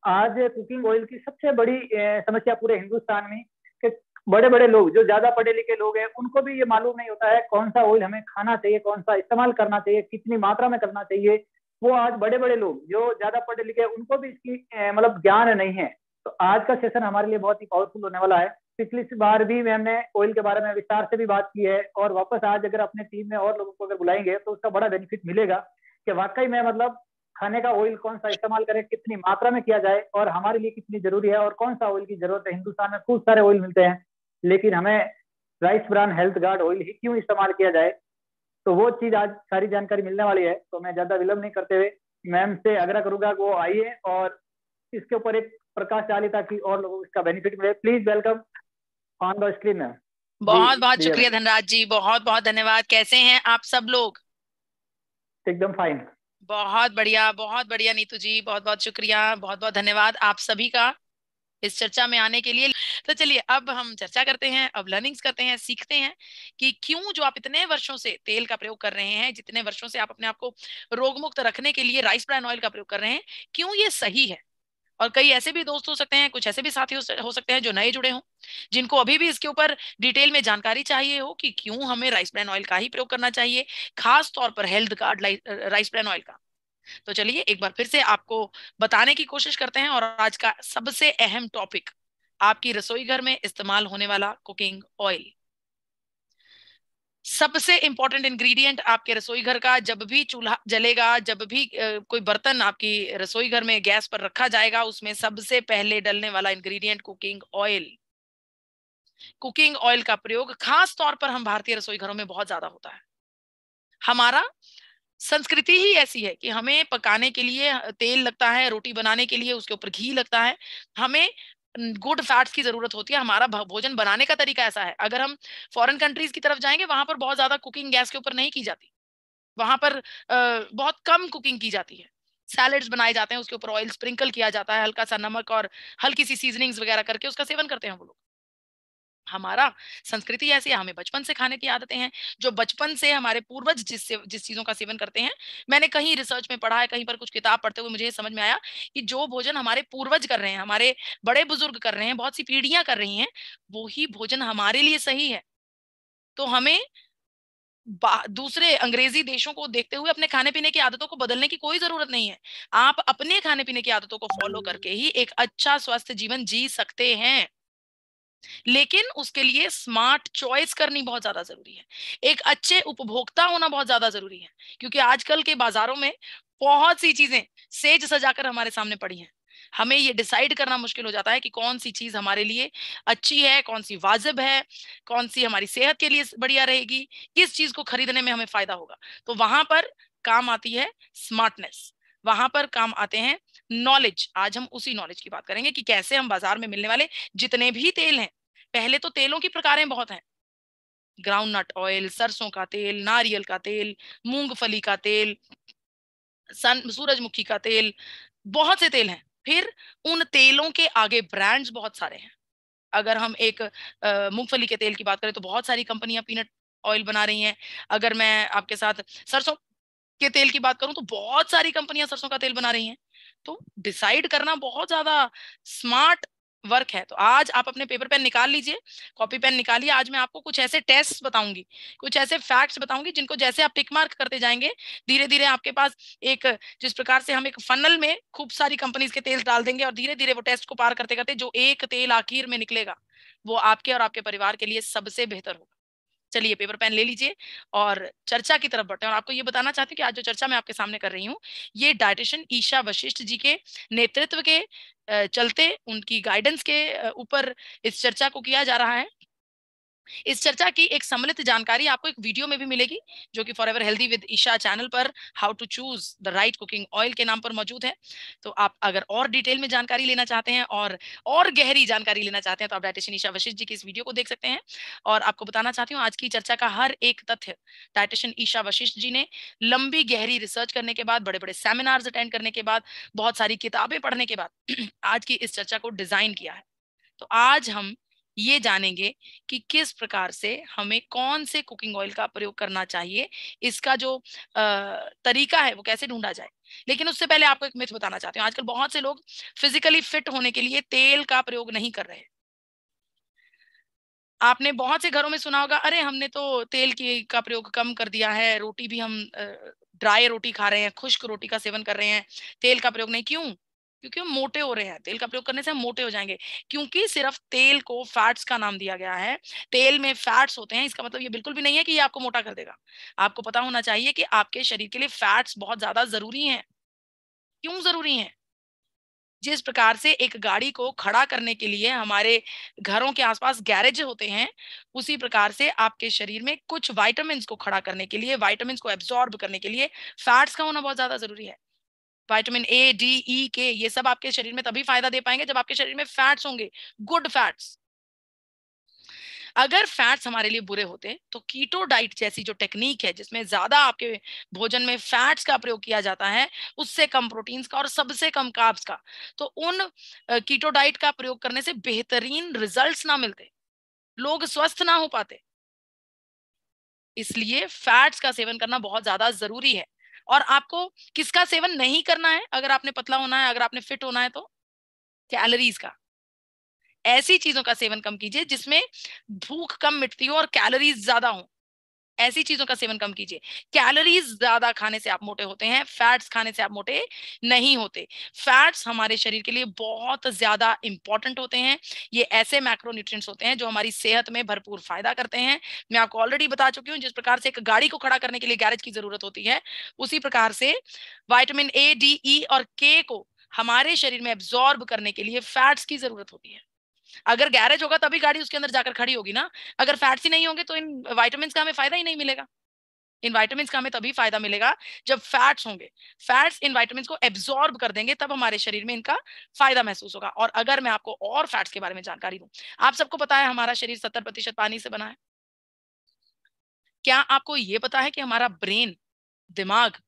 आज cooking oil की सबसे बड़ी समस्या पूरे हिंदुस्तान में कि बड़े बड़े लोग जो ज्यादा पढ़े लिखे लोग हैं उनको भी ये मालूम नहीं होता है कौन सा ऑयल हमें खाना चाहिए, कौन सा इस्तेमाल करना चाहिए, कितनी मात्रा में करना चाहिए। वो आज बड़े बड़े लोग जो ज्यादा पढ़े लिखे हैं उनको भी इसकी मतलब ज्ञान नहीं है। तो आज का सेशन हमारे लिए बहुत ही पावरफुल होने वाला है। पिछली बार भी हमने ऑयल के बारे में विस्तार से भी बात की है, और वापस आज अगर अपने टीम में और लोगों को अगर बुलाएंगे तो उसका बड़ा बेनिफिट मिलेगा कि वाकई में मतलब खाने का ऑयल कौन सा इस्तेमाल करें, कितनी मात्रा में किया जाए और हमारे लिए कितनी जरूरी है, और कौन सा ऑयल की जरूरत है। हिंदुस्तान में खूब सारे ऑयल मिलते हैं, लेकिन हमें rice bran health guard oil ही क्यों इस्तेमाल किया जाए। तो वो चीज आज सारी जानकारी मिलने वाली है। तो मैं ज्यादा विलंब नहीं करते हुए मैम से आग्रह करूंगा कि वो आइए और इसके ऊपर एक प्रकाश डाली ताकि और लोगों को इसका बेनिफिट मिले। Please welcome on the screen ma'am. जी बहुत बहुत प्रिया मैम। शुक्रिया धनराज जी, बहुत बहुत धन्यवाद। कैसे हैं आप सब लोग? एकदम फाइन। बहुत बढ़िया नीतू जी, बहुत बहुत शुक्रिया, बहुत बहुत धन्यवाद आप सभी का इस चर्चा में आने के लिए। तो चलिए अब हम चर्चा करते हैं, अब लर्निंग्स करते हैं, सीखते हैं कि क्यों जो आप इतने वर्षों से तेल का प्रयोग कर रहे हैं, जितने वर्षों से आप अपने आप को रोग मुक्त रखने के लिए राइस ब्रान ऑयल का प्रयोग कर रहे हैं, क्यों ये सही है। और कई ऐसे भी दोस्त हो सकते हैं, कुछ ऐसे भी साथी हो सकते हैं जो नए जुड़े हों, जिनको अभी भी इसके ऊपर डिटेल में जानकारी चाहिए हो कि क्यों हमें राइस ब्रान ऑयल का ही प्रयोग करना चाहिए, खास तौर पर health guard rice bran oil का। तो चलिए एक बार फिर से आपको बताने की कोशिश करते हैं। और आज का सबसे अहम टॉपिक, आपकी रसोई घर में इस्तेमाल होने वाला कुकिंग ऑयल। सबसे इंपॉर्टेंट इंग्रेडिएंट आपके रसोई घर का, जब भी चूल्हा जलेगा, जब भी कोई बर्तन आपकी रसोई घर में गैस पर रखा जाएगा, उसमें सबसे पहले डलने वाला ingredient cooking oil. Cooking oil का प्रयोग खास तौर पर हम भारतीय रसोई घरों में बहुत ज्यादा होता है। हमारा संस्कृति ही ऐसी है कि हमें पकाने के लिए तेल लगता है, रोटी बनाने के लिए उसके ऊपर घी लगता है, हमें गुड फैट्स की जरूरत होती है। हमारा भोजन बनाने का तरीका ऐसा है। अगर हम फॉरेन कंट्रीज की तरफ जाएंगे, वहां पर बहुत ज्यादा कुकिंग गैस के ऊपर नहीं की जाती। वहां पर बहुत कम कुकिंग की जाती है। सैलेड्स बनाए जाते हैं, उसके ऊपर ऑयल स्प्रिंकल किया जाता है, हल्का सा नमक और हल्की सी सीजनिंग्स वगैरह करके उसका सेवन करते हैं वो लोग। हमारा संस्कृति ऐसी है, हमें बचपन से खाने की आदतें हैं, जो बचपन से हमारे पूर्वज जिस चीजों का सेवन करते हैं। मैंने कहीं रिसर्च में पढ़ा है, कहीं पर कुछ किताब पढ़ते हुए मुझे समझ में आया कि जो भोजन हमारे पूर्वज कर रहे हैं, हमारे बड़े बुजुर्ग कर रहे हैं, बहुत सी पीढ़ियां कर रही हैं, वो ही भोजन हमारे लिए सही है। तो हमें दूसरे अंग्रेजी देशों को देखते हुए अपने खाने पीने की आदतों को बदलने की कोई जरूरत नहीं है। आप अपने खाने पीने की आदतों को फॉलो करके ही एक अच्छा स्वस्थ जीवन जी सकते हैं, लेकिन उसके लिए स्मार्ट चॉइस करनी बहुत ज्यादा जरूरी है। एक अच्छे उपभोक्ता होना बहुत ज्यादा जरूरी है, क्योंकि आजकल के बाजारों में बहुत सी चीजें सेज सजाकर हमारे सामने पड़ी हैं। हमें ये डिसाइड करना मुश्किल हो जाता है कि कौन सी चीज हमारे लिए अच्छी है, कौन सी वाजिब है, कौन सी हमारी सेहत के लिए बढ़िया रहेगी, किस चीज को खरीदने में हमें फायदा होगा। तो वहां पर काम आती है स्मार्टनेस, वहां पर काम आते हैं नॉलेज। आज हम उसी नॉलेज की बात करेंगे कि कैसे हम बाजार में मिलने वाले जितने भी तेल हैं, पहले तो तेलों की प्रकारें बहुत हैं। ग्राउंड नट ऑयल, सरसों का तेल, नारियल का तेल, मूंगफली का तेल, सूरजमुखी का तेल, बहुत से तेल हैं। फिर उन तेलों के आगे ब्रांड्स बहुत सारे हैं। अगर हम एक मूंगफली के तेल की बात करें तो बहुत सारी कंपनियां पीनट ऑयल बना रही हैं। अगर मैं आपके साथ सरसों के तेल की बात करूं तो बहुत सारी कंपनियां सरसों का तेल बना रही हैं। तो डिसाइड करना बहुत ज्यादा स्मार्ट वर्क है। तो आज आप अपने पेपर पेन निकाल लीजिए, कॉपी पेन निकालिए। आज मैं आपको कुछ ऐसे टेस्ट बताऊंगी, कुछ ऐसे फैक्ट्स बताऊंगी, जिनको जैसे आप टिक मार्क करते जाएंगे, धीरे धीरे आपके पास एक, जिस प्रकार से हम एक फनल में खूब सारी कंपनीज के तेल डाल देंगे और धीरे धीरे वो टेस्ट को पार करते करते जो एक तेल आखिर में निकलेगा, वो आपके और आपके परिवार के लिए सबसे बेहतर होगा। चलिए पेपर पेन ले लीजिए और चर्चा की तरफ बढ़ते हैं। और आपको ये बताना चाहती हूँ कि आज जो चर्चा मैं आपके सामने कर रही हूँ, ये डाइटिशियन ईशा वशिष्ठ जी के नेतृत्व के चलते, उनकी गाइडेंस के ऊपर इस चर्चा को किया जा रहा है। इस चर्चा की एक सम्मिलित जानकारी आपको एक वीडियो में भी मिलेगी, जो कि forever healthy with Isha channel पर how to choose the right cooking oil के नाम पर मौजूद है। तो आप अगर और डिटेल में जानकारी लेना चाहते हैं और गहरी जानकारी लेना चाहते हैं, तो आप डाइटिशियन ईशा वशिष्ठ जी की इस वीडियो को देख सकते हैं। और आपको बताना चाहती हूँ, आज की चर्चा का हर एक तथ्य डाइटिशियन ईशा वशिष्ठ जी ने लंबी गहरी रिसर्च करने के बाद, बड़े बड़े सेमिनार्स अटेंड करने के बाद, बहुत सारी किताबें पढ़ने के बाद आज की इस चर्चा को डिजाइन किया है। तो आज हम ये जानेंगे कि किस प्रकार से हमें कौन से कुकिंग ऑयल का प्रयोग करना चाहिए, इसका जो तरीका है वो कैसे ढूंढा जाए। लेकिन उससे पहले आपको एक मिथ बताना चाहती हूँ। आजकल बहुत से लोग फिजिकली फिट होने के लिए तेल का प्रयोग नहीं कर रहे। आपने बहुत से घरों में सुना होगा, अरे हमने तो तेल की का प्रयोग कम कर दिया है, रोटी भी हम ड्राई रोटी खा रहे हैं, खुश्क रोटी का सेवन कर रहे हैं, तेल का प्रयोग नहीं। क्यों? क्योंकि हम मोटे हो रहे हैं। तेल का प्रयोग करने से हम मोटे हो जाएंगे, क्योंकि सिर्फ तेल को फैट्स का नाम दिया गया है। तेल में फैट्स होते हैं, इसका मतलब ये बिल्कुल भी नहीं है कि ये आपको मोटा कर देगा। आपको पता होना चाहिए कि आपके शरीर के लिए फैट्स बहुत ज्यादा जरूरी हैं। क्यों जरूरी हैं? जिस प्रकार से एक गाड़ी को खड़ा करने के लिए हमारे घरों के आसपास गैरेज होते हैं, उसी प्रकार से आपके शरीर में कुछ विटामिन्स को खड़ा करने के लिए, विटामिन्स को एब्जॉर्ब करने के लिए फैट्स का होना बहुत ज्यादा जरूरी है। विटामिन ए, डी, ई, के, ये सब आपके शरीर में तभी फायदा दे पाएंगे जब आपके शरीर में फैट्स होंगे, गुड फैट्स। अगर फैट्स हमारे लिए बुरे होते तो कीटो डाइट जैसी जो टेक्निक है, जिसमें ज्यादा आपके भोजन में फैट्स का प्रयोग किया जाता है, उससे कम प्रोटीन्स का और सबसे कम कार्ब्स का, तो उन कीटो डाइट का प्रयोग करने से बेहतरीन रिजल्ट्स ना मिलते, लोग स्वस्थ ना हो पाते। इसलिए फैट्स का सेवन करना बहुत ज्यादा जरूरी है। और आपको किसका सेवन नहीं करना है अगर आपने पतला होना है, अगर आपने फिट होना है? तो कैलोरीज का। ऐसी चीजों का सेवन कम कीजिए जिसमें भूख कम मिटती हो और कैलोरीज ज्यादा हो। ऐसी चीजों का सेवन कम कीजिए। कैलोरीज ज्यादा खाने से आप मोटे होते हैं, फैट्स खाने से आप मोटे नहीं होते। फैट्स हमारे शरीर के लिए बहुत ज्यादा इंपॉर्टेंट होते हैं। ये ऐसे मैक्रोन्यूट्रिएंट्स होते हैं जो हमारी सेहत में भरपूर फायदा करते हैं। मैं आपको ऑलरेडी बता चुकी हूँ, जिस प्रकार से एक गाड़ी को खड़ा करने के लिए गैरेज की जरूरत होती है, उसी प्रकार से विटामिन ए, डी, ई और के को हमारे शरीर में एब्जॉर्ब करने के लिए फैट्स की जरूरत होती है। अगर गैरेज होगा तभी गाड़ी उसके अंदर जाकर खड़ी होगी ना। अगर फैट्स ही नहीं होंगे तो इन विटामिन का हमें फायदा ही नहीं मिलेगा। इन विटामिन का हमें तभी फायदा मिलेगा जब फैट्स होंगे। फैट्स इन विटामिन को एब्जॉर्ब कर देंगे, तब हमारे शरीर में इनका फायदा महसूस होगा। और अगर मैं आपको और फैट्स के बारे में जानकारी दूं, आप सबको पता है हमारा शरीर 70% पानी से बना है। क्या आपको यह पता है कि हमारा ब्रेन, दिमाग,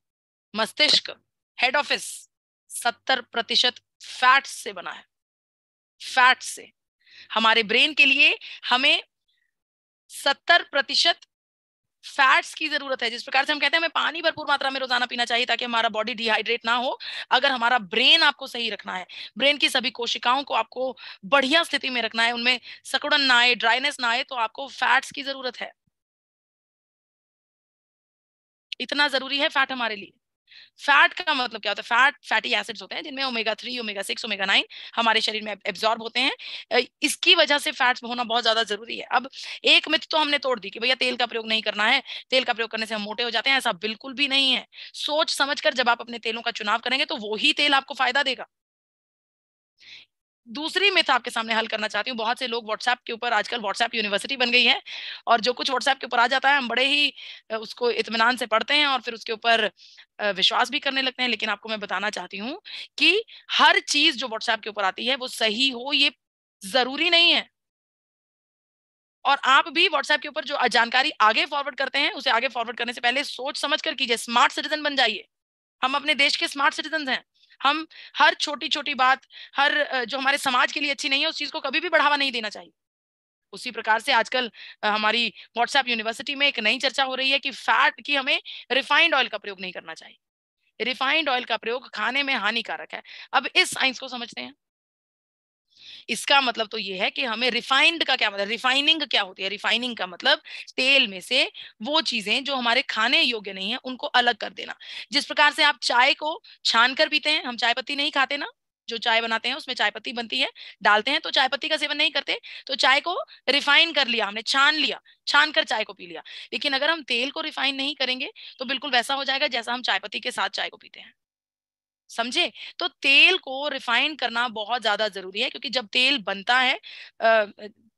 मस्तिष्क, हेड ऑफिस 70% फैट्स से बना है? फैट्स से। हमारे ब्रेन के लिए हमें 70% फैट्स की जरूरत है। जिस प्रकार से हम कहते हैं हमें पानी भरपूर मात्रा में रोजाना पीना चाहिए ताकि हमारा बॉडी डिहाइड्रेट ना हो, अगर हमारा ब्रेन आपको सही रखना है, ब्रेन की सभी कोशिकाओं को आपको बढ़िया स्थिति में रखना है, उनमें सिकुड़न ना आए, ड्राइनेस ना आए, तो आपको फैट्स की जरूरत है। इतना जरूरी है फैट हमारे लिए। फैट का मतलब क्या होता है? फैट फैटी एसिड्स होते हैं जिनमें ओमेगा 3, ओमेगा 6, ओमेगा 9 हमारे शरीर में एब्जॉर्ब होते हैं। इसकी वजह से फैट्स होना बहुत ज्यादा जरूरी है। अब एक मिथ तो हमने तोड़ दी कि भैया तेल का प्रयोग नहीं करना है, तेल का प्रयोग करने से हम मोटे हो जाते हैं। ऐसा बिल्कुल भी नहीं है। सोच समझकर जब आप अपने तेलों का चुनाव करेंगे तो वही तेल आपको फायदा देगा। दूसरी मिथ आपके सामने हल करना चाहती हूँ। बहुत से लोग व्हाट्सएप के ऊपर, आजकल व्हाट्सएप यूनिवर्सिटी बन गई है, और जो कुछ व्हाट्सएप के ऊपर आ जाता है हम बड़े ही उसको इत्मीनान से पढ़ते हैं और फिर उसके ऊपर विश्वास भी करने लगते हैं। लेकिन आपको मैं बताना चाहती हूँ कि हर चीज जो व्हाट्सएप के ऊपर आती है वो सही हो, ये जरूरी नहीं है। और आप भी व्हाट्सएप के ऊपर जो जानकारी आगे फॉरवर्ड करते हैं, उसे आगे फॉरवर्ड करने से पहले सोच समझ कर कीजिए। स्मार्ट सिटीजन बन जाइए। हम अपने देश के स्मार्ट सिटीजन हैं। हम हर छोटी छोटी बात, हर जो हमारे समाज के लिए अच्छी नहीं है, उस चीज को कभी भी बढ़ावा नहीं देना चाहिए। उसी प्रकार से आजकल हमारी व्हाट्सएप यूनिवर्सिटी में एक नई चर्चा हो रही है कि फैट की हमें रिफाइंड ऑयल का प्रयोग नहीं करना चाहिए। रिफाइंड ऑयल का प्रयोग खाने में हानिकारक है। अब इस साइंस को समझते हैं। इसका मतलब तो ये है कि हमें रिफाइंड का क्या मतलब, रिफाइनिंग क्या होती है? रिफाइनिंग का मतलब तेल में से वो चीजें जो हमारे खाने योग्य नहीं है उनको अलग कर देना। जिस प्रकार से आप चाय को छान कर पीते हैं, हम चाय पत्ती नहीं खाते ना, जो चाय बनाते हैं उसमें चाय पत्ती बनती है, डालते हैं, तो चाय पत्ती का सेवन नहीं करते। तो चाय को रिफाइन कर लिया हमने, छान लिया, छान कर चाय को पी लिया। लेकिन अगर हम तेल को रिफाइन नहीं करेंगे तो बिल्कुल वैसा हो जाएगा जैसा हम चाय पत्ती के साथ चाय को पीते हैं। समझे? तो तेल को रिफाइन करना बहुत ज्यादा जरूरी है, क्योंकि जब तेल बनता है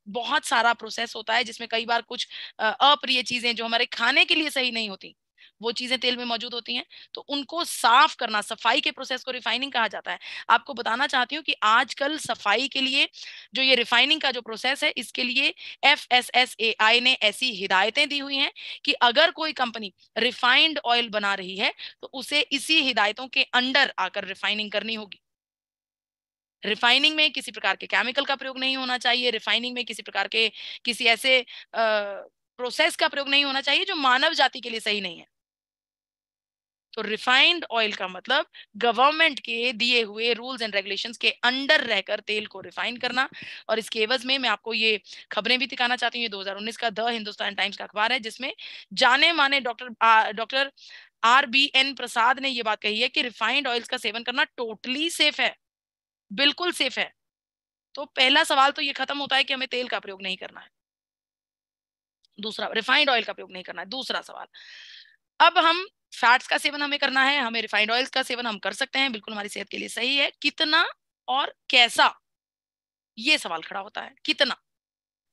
बहुत सारा प्रोसेस होता है जिसमें कई बार कुछ अप्रिय चीजें जो हमारे खाने के लिए सही नहीं होती, वो चीजें तेल में मौजूद होती हैं। तो उनको साफ करना, सफाई के प्रोसेस को रिफाइनिंग कहा जाता है। आपको बताना चाहती हूँ कि आजकल सफाई के लिए जो ये रिफाइनिंग का जो प्रोसेस है, इसके लिए FSSAI ने ऐसी हिदायतें दी हुई हैं कि अगर कोई कंपनी रिफाइंड ऑयल बना रही है तो उसे इसी हिदायतों के अंडर आकर रिफाइनिंग करनी होगी। रिफाइनिंग में किसी प्रकार के केमिकल का प्रयोग नहीं होना चाहिए। रिफाइनिंग में किसी प्रकार के, किसी ऐसे प्रोसेस का प्रयोग नहीं होना चाहिए जो मानव जाति के लिए सही नहीं है। तो रिफाइंड ऑयल का मतलब गवर्नमेंट के दिए हुए रूल्स एंड रेगुलेशंस के अंडर रहकर तेल को रिफाइन करना। और इसके एवज में मैं आपको ये खबरें भी दिखाना चाहती हूँ। ये 2019 का द हिंदुस्तान टाइम्स का अखबार है, जिसमें जाने माने डॉक्टर RBN प्रसाद ने ये बात कही है कि रिफाइंड ऑयल्स का सेवन करना टोटली सेफ है, बिल्कुल सेफ है। तो पहला सवाल तो ये खत्म होता है कि हमें तेल का प्रयोग नहीं करना है, दूसरा रिफाइंड ऑयल का प्रयोग नहीं करना है। दूसरा सवाल, अब हम फैट्स का सेवन हमें करना है, हमें रिफाइंड ऑयल्स का सेवन हम कर सकते हैं, बिल्कुल हमारी सेहत के लिए सही है। कितना और कैसा, ये सवाल खड़ा होता है, कितना।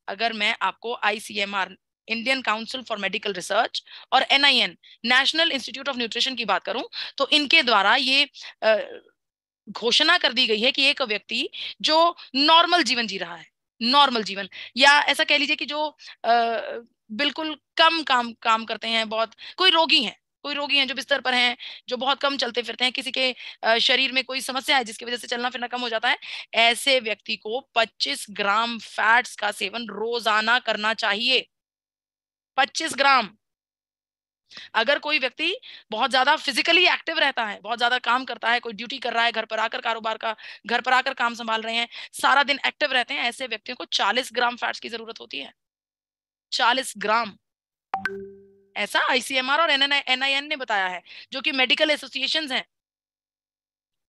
अगर मैं आपको ICMR, Indian council for medical research, और NIN, national institute of nutrition की बात करूं, तो इनके द्वारा ये घोषणा कर दी गई है कि एक व्यक्ति जो नॉर्मल जीवन जी रहा है, नॉर्मल जीवन, या ऐसा कह लीजिए कि जो बिल्कुल कम काम करते हैं, बहुत कोई रोगी हैं जो बिस्तर पर हैं, जो बहुत कम चलते फिरते हैं, किसी के शरीर में कोई समस्या है जिसकी वजह से चलना फिरना कम हो जाता है, ऐसे व्यक्ति को 25 ग्राम फैट्स का सेवन रोजाना करना चाहिए। 25 ग्राम। अगर कोई व्यक्ति बहुत ज्यादा फिजिकली एक्टिव रहता है, बहुत ज्यादा काम करता है, कोई ड्यूटी कर रहा है, घर पर आकर कारोबार का, घर पर आकर काम संभाल रहे हैं, सारा दिन एक्टिव रहते हैं, ऐसे व्यक्तियों को 40 ग्राम फैट्स की जरूरत होती है। 40 ग्राम, ऐसा ICMR और NIN ने बताया है, जो कि मेडिकल एसोसिएशंस हैं।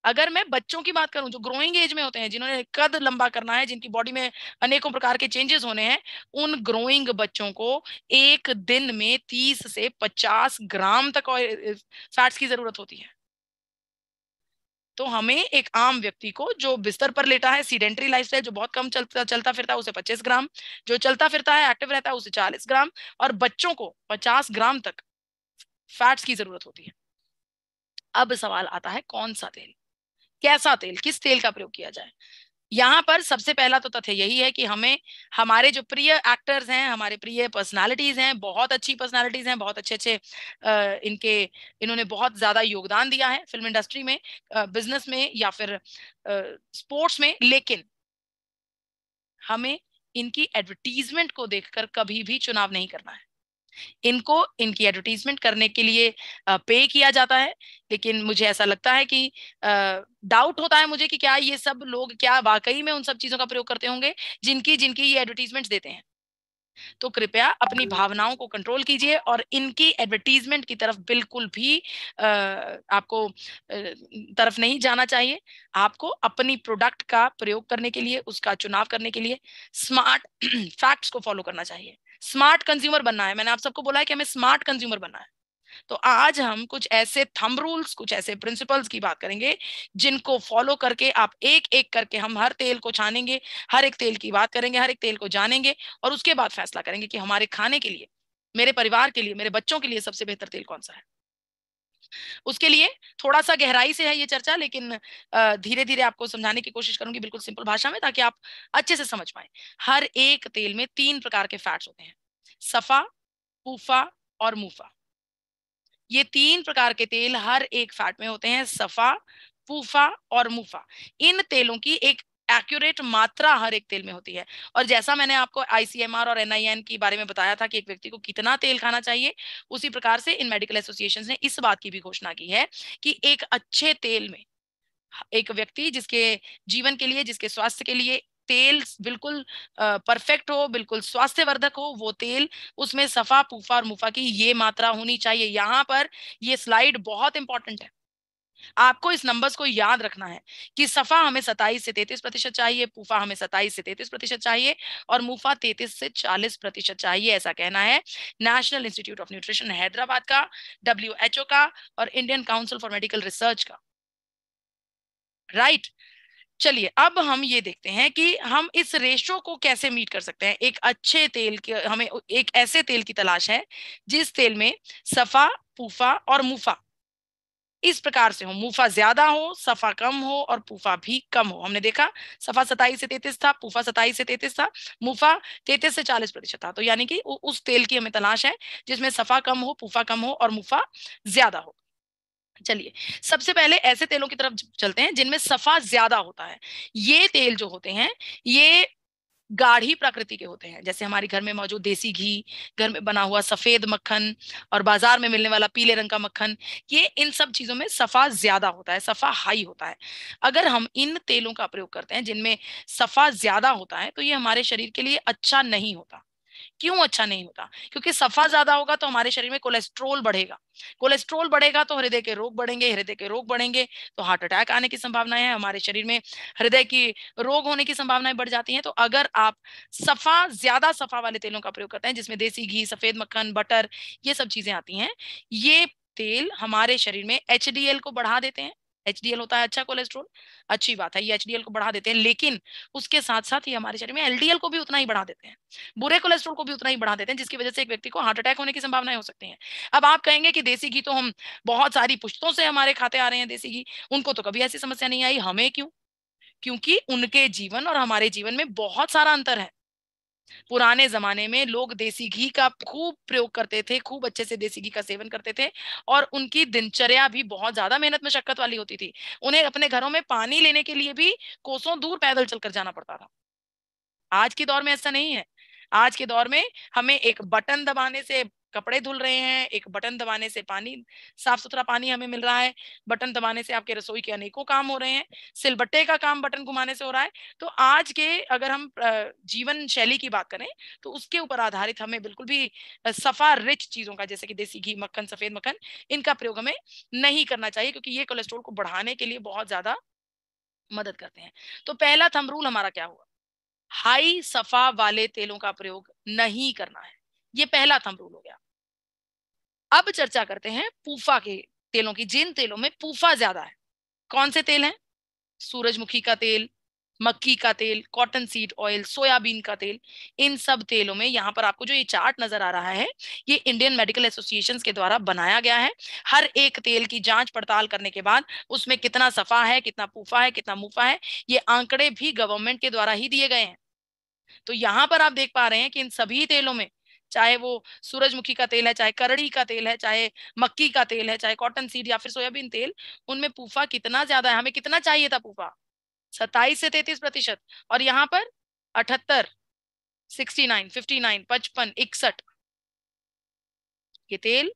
अगर मैं बच्चों की बात करूं, जो ग्रोइंग एज में होते हैं, जिन्होंने कद लंबा करना है, जिनकी बॉडी में अनेकों प्रकार के चेंजेस होने हैं, उन ग्रोइंग बच्चों को एक दिन में 30 से 50 ग्राम तक फैट्स की जरूरत होती है। तो हमें एक आम व्यक्ति को जो बिस्तर पर लेटा है, सीडेंटरी लाइफस्टाइल, जो बहुत कम चलता फिरता है, उसे 25 ग्राम, जो चलता फिरता है, एक्टिव रहता है, उसे 40 ग्राम, और बच्चों को 50 ग्राम तक फैट्स की जरूरत होती है। अब सवाल आता है, कौन सा तेल, कैसा तेल, किस तेल का प्रयोग किया जाए। यहाँ पर सबसे पहला तो तथ्य यही है कि हमें हमारे जो प्रिय एक्टर्स हैं, हमारे प्रिय पर्सनालिटीज हैं, बहुत अच्छी पर्सनालिटीज हैं, बहुत अच्छे अच्छे इन्होंने बहुत ज्यादा योगदान दिया है फिल्म इंडस्ट्री में, बिजनेस में, या फिर स्पोर्ट्स में, लेकिन हमें इनकी एडवर्टीजमेंट को देखकर कभी भी चुनाव नहीं करना है। इनको इनकी एडवर्टीजमेंट करने के लिए पे किया जाता है, लेकिन मुझे ऐसा लगता है कि डाउट होता है मुझे कि क्या ये सब लोग क्या वाकई में उन सब चीजों का प्रयोग करते होंगे जिनकी जिनकी ये एडवर्टीजमेंट देते हैं। तो कृपया अपनी भावनाओं को कंट्रोल कीजिए और इनकी एडवर्टीजमेंट की तरफ बिल्कुल भी आपको तरफ नहीं जाना चाहिए। आपको अपनी प्रोडक्ट का प्रयोग करने के लिए, उसका चुनाव करने के लिए स्मार्ट फैक्ट्स को फॉलो करना चाहिए। स्मार्ट कंज्यूमर बनना है। मैंने आप सबको बोला है कि हमें स्मार्ट कंज्यूमर बनना है। तो आज हम कुछ ऐसे थंब रूल्स, कुछ ऐसे प्रिंसिपल्स की बात करेंगे जिनको फॉलो करके आप एक एक करके, हम हर तेल को छानेंगे, हर एक तेल की बात करेंगे, हर एक तेल को जानेंगे, और उसके बाद फैसला करेंगे कि हमारे खाने के लिए, मेरे परिवार के लिए, मेरे बच्चों के लिए सबसे बेहतर तेल कौन सा है। उसके लिए थोड़ा सा गहराई से है ये चर्चा, लेकिन धीरे धीरे आपको समझाने की कोशिश करूंगी बिल्कुल सिंपल भाषा में, ताकि आप अच्छे से समझ पाए। हर एक तेल में 3 प्रकार के फैट्स होते हैं, सफा, पूफा और मुफा। ये 3 प्रकार के तेल हर एक फैट में होते हैं, सफा, पूफा और मुफा। इन तेलों की एक एक्यूरेट मात्रा हर एक तेल में होती है। और जैसा मैंने आपको ICMR और NIN के बारे में बताया था कि एक व्यक्ति को कितना तेल खाना चाहिए, उसी प्रकार से इन मेडिकल एसोसिएशन ने इस बात की भी घोषणा की है कि एक अच्छे तेल में एक व्यक्ति जिसके जीवन के लिए, जिसके स्वास्थ्य के लिए तेल बिल्कुल परफेक्ट हो, बिल्कुल स्वास्थ्यवर्धक हो, वो तेल, उसमें सफा, पूफा और मुफा की ये मात्रा होनी चाहिए। यहाँ पर ये स्लाइड बहुत इंपॉर्टेंट है, आपको इस नंबर्स को याद रखना है कि सफा हमें 27 से 33% चाहिए, पूफा हमें 27 से 33% चाहिए, और मुफा 33 से 40% चाहिए। ऐसा कहना है national institute of nutrition Hyderabad का, WHO का, और Indian council for medical research का। राइट। चलिए अब हम ये देखते हैं कि हम इस रेशो को कैसे मीट कर सकते हैं। एक अच्छे तेल के, हमें एक ऐसे तेल की तलाश है जिस तेल में सफा, पूफा और मुफा इस प्रकार से हो, मुफा ज्यादा हो, सफा कम हो और पूफा भी कम हो। हमने देखा सफा 27 से 33 था, पूफा 27 से 33 था, मुफा 33 से 40% था। तो यानी कि उस तेल की हमें तलाश है जिसमें सफा कम हो, पूफा कम हो और मुफा ज्यादा हो। चलिए सबसे पहले ऐसे तेलों की तरफ चलते हैं जिनमें सफा ज्यादा होता है। ये तेल जो होते हैं, ये गाढ़ी प्रकृति के होते हैं, जैसे हमारे घर में मौजूद देसी घी, घर में बना हुआ सफेद मक्खन और बाजार में मिलने वाला पीले रंग का मक्खन, ये इन सब चीजों में सफा ज्यादा होता है, सफा हाई होता है। अगर हम इन तेलों का प्रयोग करते हैं जिनमें सफा ज्यादा होता है, तो ये हमारे शरीर के लिए अच्छा नहीं होता। क्यों अच्छा नहीं होता? क्योंकि सफा ज्यादा होगा तो हमारे शरीर में कोलेस्ट्रोल बढ़ेगा, कोलेस्ट्रोल बढ़ेगा तो हृदय के रोग बढ़ेंगे, हृदय के रोग बढ़ेंगे तो हार्ट अटैक आने की संभावनाएं है, हमारे शरीर में हृदय की रोग होने की संभावनाएं बढ़ जाती हैं। तो अगर आप ज्यादा सफा वाले तेलों का प्रयोग करते हैं, जिसमें देसी घी, सफेद मक्खन, बटर, ये सब चीजें आती हैं, ये तेल हमारे शरीर में एचडीएल को बढ़ा देते हैं। एचडीएल होता है अच्छा कोलेस्ट्रॉल, अच्छी बात है, ये एचडीएल को बढ़ा देते हैं, लेकिन उसके साथ साथ ये हमारे शरीर में एलडीएल को भी उतना ही बढ़ा देते हैं, बुरे कोलेस्ट्रॉल को भी उतना ही बढ़ा देते हैं, जिसकी वजह से एक व्यक्ति को हार्ट अटैक होने की संभावनाएं हो सकती हैं। अब आप कहेंगे कि देसी घी तो हम बहुत सारी पुश्तों से हमारे खाते आ रहे हैं देसी घी, उनको तो कभी ऐसी समस्या नहीं आई, हमें क्यों? क्योंकि उनके जीवन और हमारे जीवन में बहुत सारा अंतर है। पुराने जमाने में लोग देसी घी का खूब प्रयोग करते थे, खूब अच्छे से देसी घी का सेवन करते थे, और उनकी दिनचर्या भी बहुत ज्यादा मेहनत मशक्कत वाली होती थी। उन्हें अपने घरों में पानी लेने के लिए भी कोसों दूर पैदल चलकर जाना पड़ता था। आज के दौर में ऐसा नहीं है। आज के दौर में हमें एक बटन दबाने से कपड़े धुल रहे हैं, एक बटन दबाने से पानी, साफ सुथरा पानी हमें मिल रहा है, बटन दबाने से आपके रसोई के अनेकों काम हो रहे हैं, सिलबट्टे का काम बटन घुमाने से हो रहा है। तो आज के अगर हम जीवन शैली की बात करें, तो उसके ऊपर आधारित हमें बिल्कुल भी सफा रिच चीजों का, जैसे कि देसी घी, मक्खन, सफेद मक्खन, इनका प्रयोग हमें नहीं करना चाहिए, क्योंकि ये कोलेस्ट्रॉल को बढ़ाने के लिए बहुत ज्यादा मदद करते हैं। तो पहला थंब रूल हमारा क्या हुआ? हाई सफा वाले तेलों का प्रयोग नहीं करना है। ये पहला थंब रूल हो गया। अब चर्चा करते हैं पूफा के तेलों की, जिन तेलों में पूफा ज्यादा है। कौन से तेल हैं? सूरजमुखी का तेल, मक्की का तेल, कॉटन सीड ऑयल, सोयाबीन का तेल। इन सब तेलों में, यहाँ पर आपको जो ये चार्ट नजर आ रहा है, ये इंडियन मेडिकल एसोसिएशन के द्वारा बनाया गया है। हर एक तेल की जांच पड़ताल करने के बाद उसमें कितना सफा है, कितना पूफा है, कितना मुफा है, ये आंकड़े भी गवर्नमेंट के द्वारा ही दिए गए हैं। तो यहाँ पर आप देख पा रहे हैं कि इन सभी तेलों में, चाहे वो सूरजमुखी का तेल है, चाहे करड़ी का तेल है, चाहे मक्की का तेल है, चाहे कॉटन सीड या फिर सोयाबीन तेल, उनमें पूफा कितना ज्यादा है। हमें कितना चाहिए था पूफा? 27 से 33%। और यहाँ पर 78, 69, 59, 55, 61, ये तेल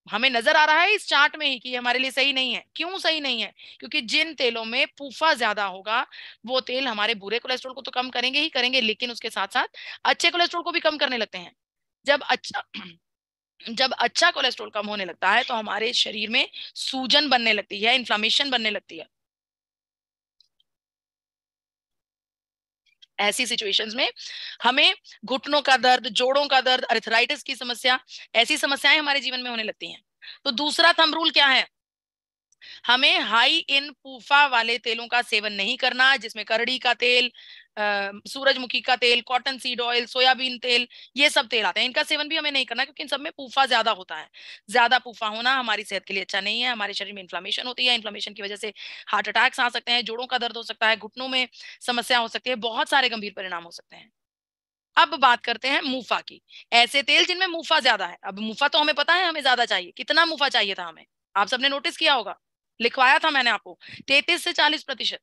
हमें नजर आ रहा है इस चार्ट में ही कि हमारे लिए सही नहीं है। क्यों सही नहीं है? क्योंकि जिन तेलों में पूफा ज्यादा होगा, वो तेल हमारे बुरे कोलेस्ट्रॉल को तो कम करेंगे ही करेंगे, लेकिन उसके साथ साथ अच्छे कोलेस्ट्रॉल को भी कम करने लगते हैं। जब अच्छा जब अच्छा कोलेस्ट्रॉल कम होने लगता है, तो हमारे शरीर में सूजन बनने लगती है, इन्फ्लामेशन बनने लगती है। ऐसी सिचुएशंस में हमें घुटनों का दर्द, जोड़ों का दर्द, अर्थराइटिस की समस्या, ऐसी समस्याएं हमारे जीवन में होने लगती हैं। तो दूसरा थंब रूल क्या है? हमें हाई इन पूफा वाले तेलों का सेवन नहीं करना, जिसमें करड़ी का तेल, सूरजमुखी का तेल, कॉटन सीड ऑयल, सोयाबीन तेल, ये सब तेल आते हैं। इनका सेवन भी हमें नहीं करना, क्योंकि इन सब में पूफा ज्यादा होता है। ज्यादा पूफा होना हमारी सेहत के लिए अच्छा नहीं है। हमारे शरीर में इन्फ्लामेशन होती है, इन्फ्लामेशन की वजह से हार्ट अटैक्स आ सकते हैं, जोड़ों का दर्द हो सकता है, घुटनों में समस्या हो सकती है, बहुत सारे गंभीर परिणाम हो सकते हैं। अब बात करते हैं मूफा की। ऐसे तेल जिनमें मूफा ज्यादा है। अब मूफा तो हमें पता है हमें ज्यादा चाहिए, कितना मूफा चाहिए था हमें? आप सबने नोटिस किया होगा, लिखवाया था मैंने आपको, 33 से 40%।